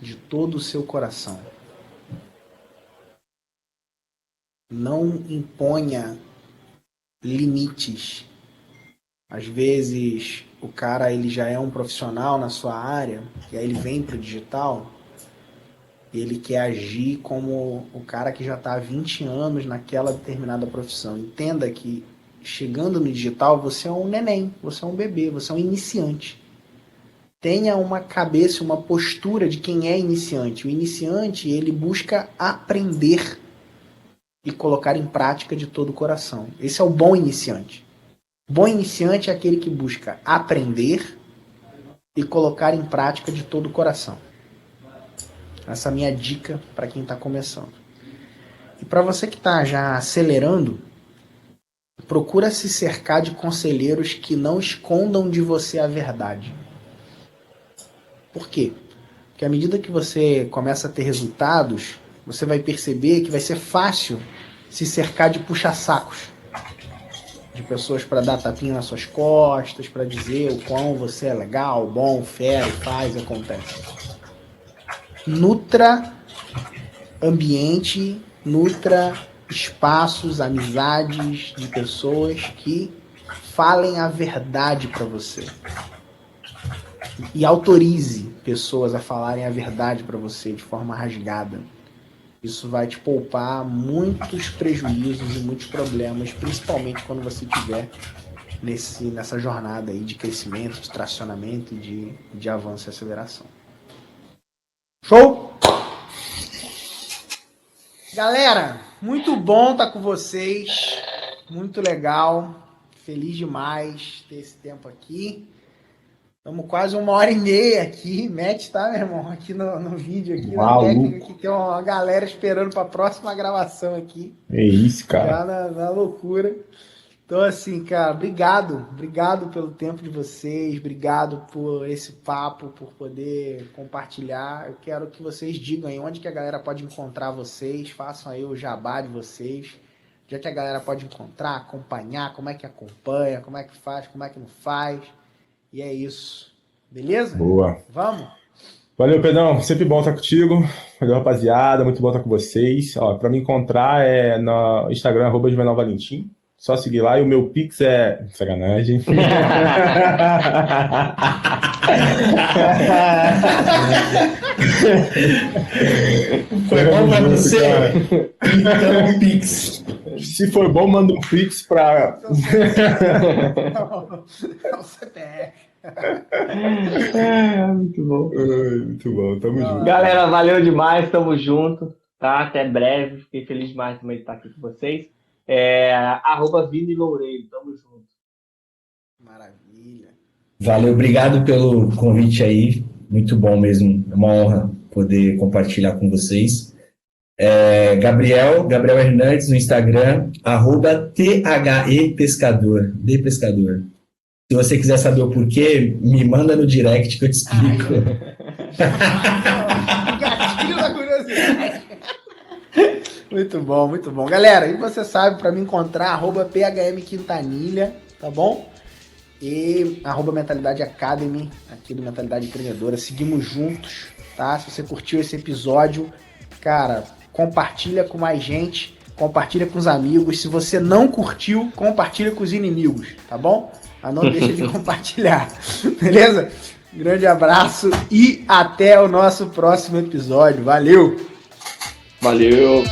de todo o seu coração. Não imponha limites. Às vezes o cara ele já é um profissional na sua área e aí ele vem para o digital e ele quer agir como o cara que já está há 20 anos naquela determinada profissão. Entenda que chegando no digital você é um neném, você é um bebê, você é um iniciante. Tenha uma cabeça, uma postura de quem é iniciante. O iniciante, ele busca aprender e colocar em prática de todo o coração. Esse é o bom iniciante. O bom iniciante é aquele que busca aprender e colocar em prática de todo o coração. Essa é a minha dica para quem está começando. E para você que está já acelerando, procura se cercar de conselheiros que não escondam de você a verdade. Por quê? Porque à medida que você começa a ter resultados, você vai perceber que vai ser fácil se cercar de puxa-sacos. De pessoas para dar tapinha nas suas costas, para dizer o quão você é legal, bom, fera, faz e acontece. Nutra ambiente, nutra espaços, amizades de pessoas que falem a verdade para você. E autorize pessoas a falarem a verdade para você de forma rasgada. Isso vai te poupar muitos prejuízos e muitos problemas, principalmente quando você estiver nessa jornada aí de crescimento, de tracionamento, de avanço e aceleração. Show? Galera, muito bom estar com vocês. Muito legal. Feliz demais ter esse tempo aqui. Estamos quase 1h30 aqui. Mete, tá, meu irmão? Aqui no vídeo, aqui na técnica, que tem uma galera esperando para a próxima gravação aqui. É isso, cara. Já na loucura. Então, assim, cara, obrigado pelo tempo de vocês, obrigado por esse papo, por poder compartilhar. Eu quero que vocês digam aí onde que a galera pode encontrar vocês, façam aí o jabá de vocês, onde é que a galera pode encontrar, acompanhar, como é que acompanha, como é que faz, como é que não faz. E é isso, beleza? Boa. Vamos? Valeu, Pedrão, sempre bom estar contigo. Valeu, rapaziada, muito bom estar com vocês. Ó, para me encontrar é no Instagram, @juvenalvalentim. Só seguir lá, e o meu Pix é... Sacanagem. Foi bom pra você? Então, um Pix. Se for bom, manda um Pix pra... É o CPF. Muito bom. Muito bom, tamo junto. Galera, valeu demais, tamo junto, tá? Até breve, fiquei feliz demais também de estar aqui com vocês. @Vini Loureiro, tamo junto. Maravilha. Valeu, obrigado pelo convite aí. Muito bom mesmo. É uma honra poder compartilhar com vocês. Gabriel Hernandes no Instagram, @THE-Pescador, de pescador. Se você quiser saber o porquê, me manda no direct que eu te explico. Gatilho da curiosidade. Muito bom, muito bom. Galera, e você sabe, para me encontrar, @PHMQuintanilha, tá bom? E @Mentalidade Academy, aqui do Mentalidade Empreendedora. Seguimos juntos, tá? Se você curtiu esse episódio, cara, compartilha com mais gente, compartilha com os amigos. Se você não curtiu, compartilha com os inimigos, tá bom? Mas não deixa de compartilhar, beleza? Grande abraço e até o nosso próximo episódio. Valeu! Valeu!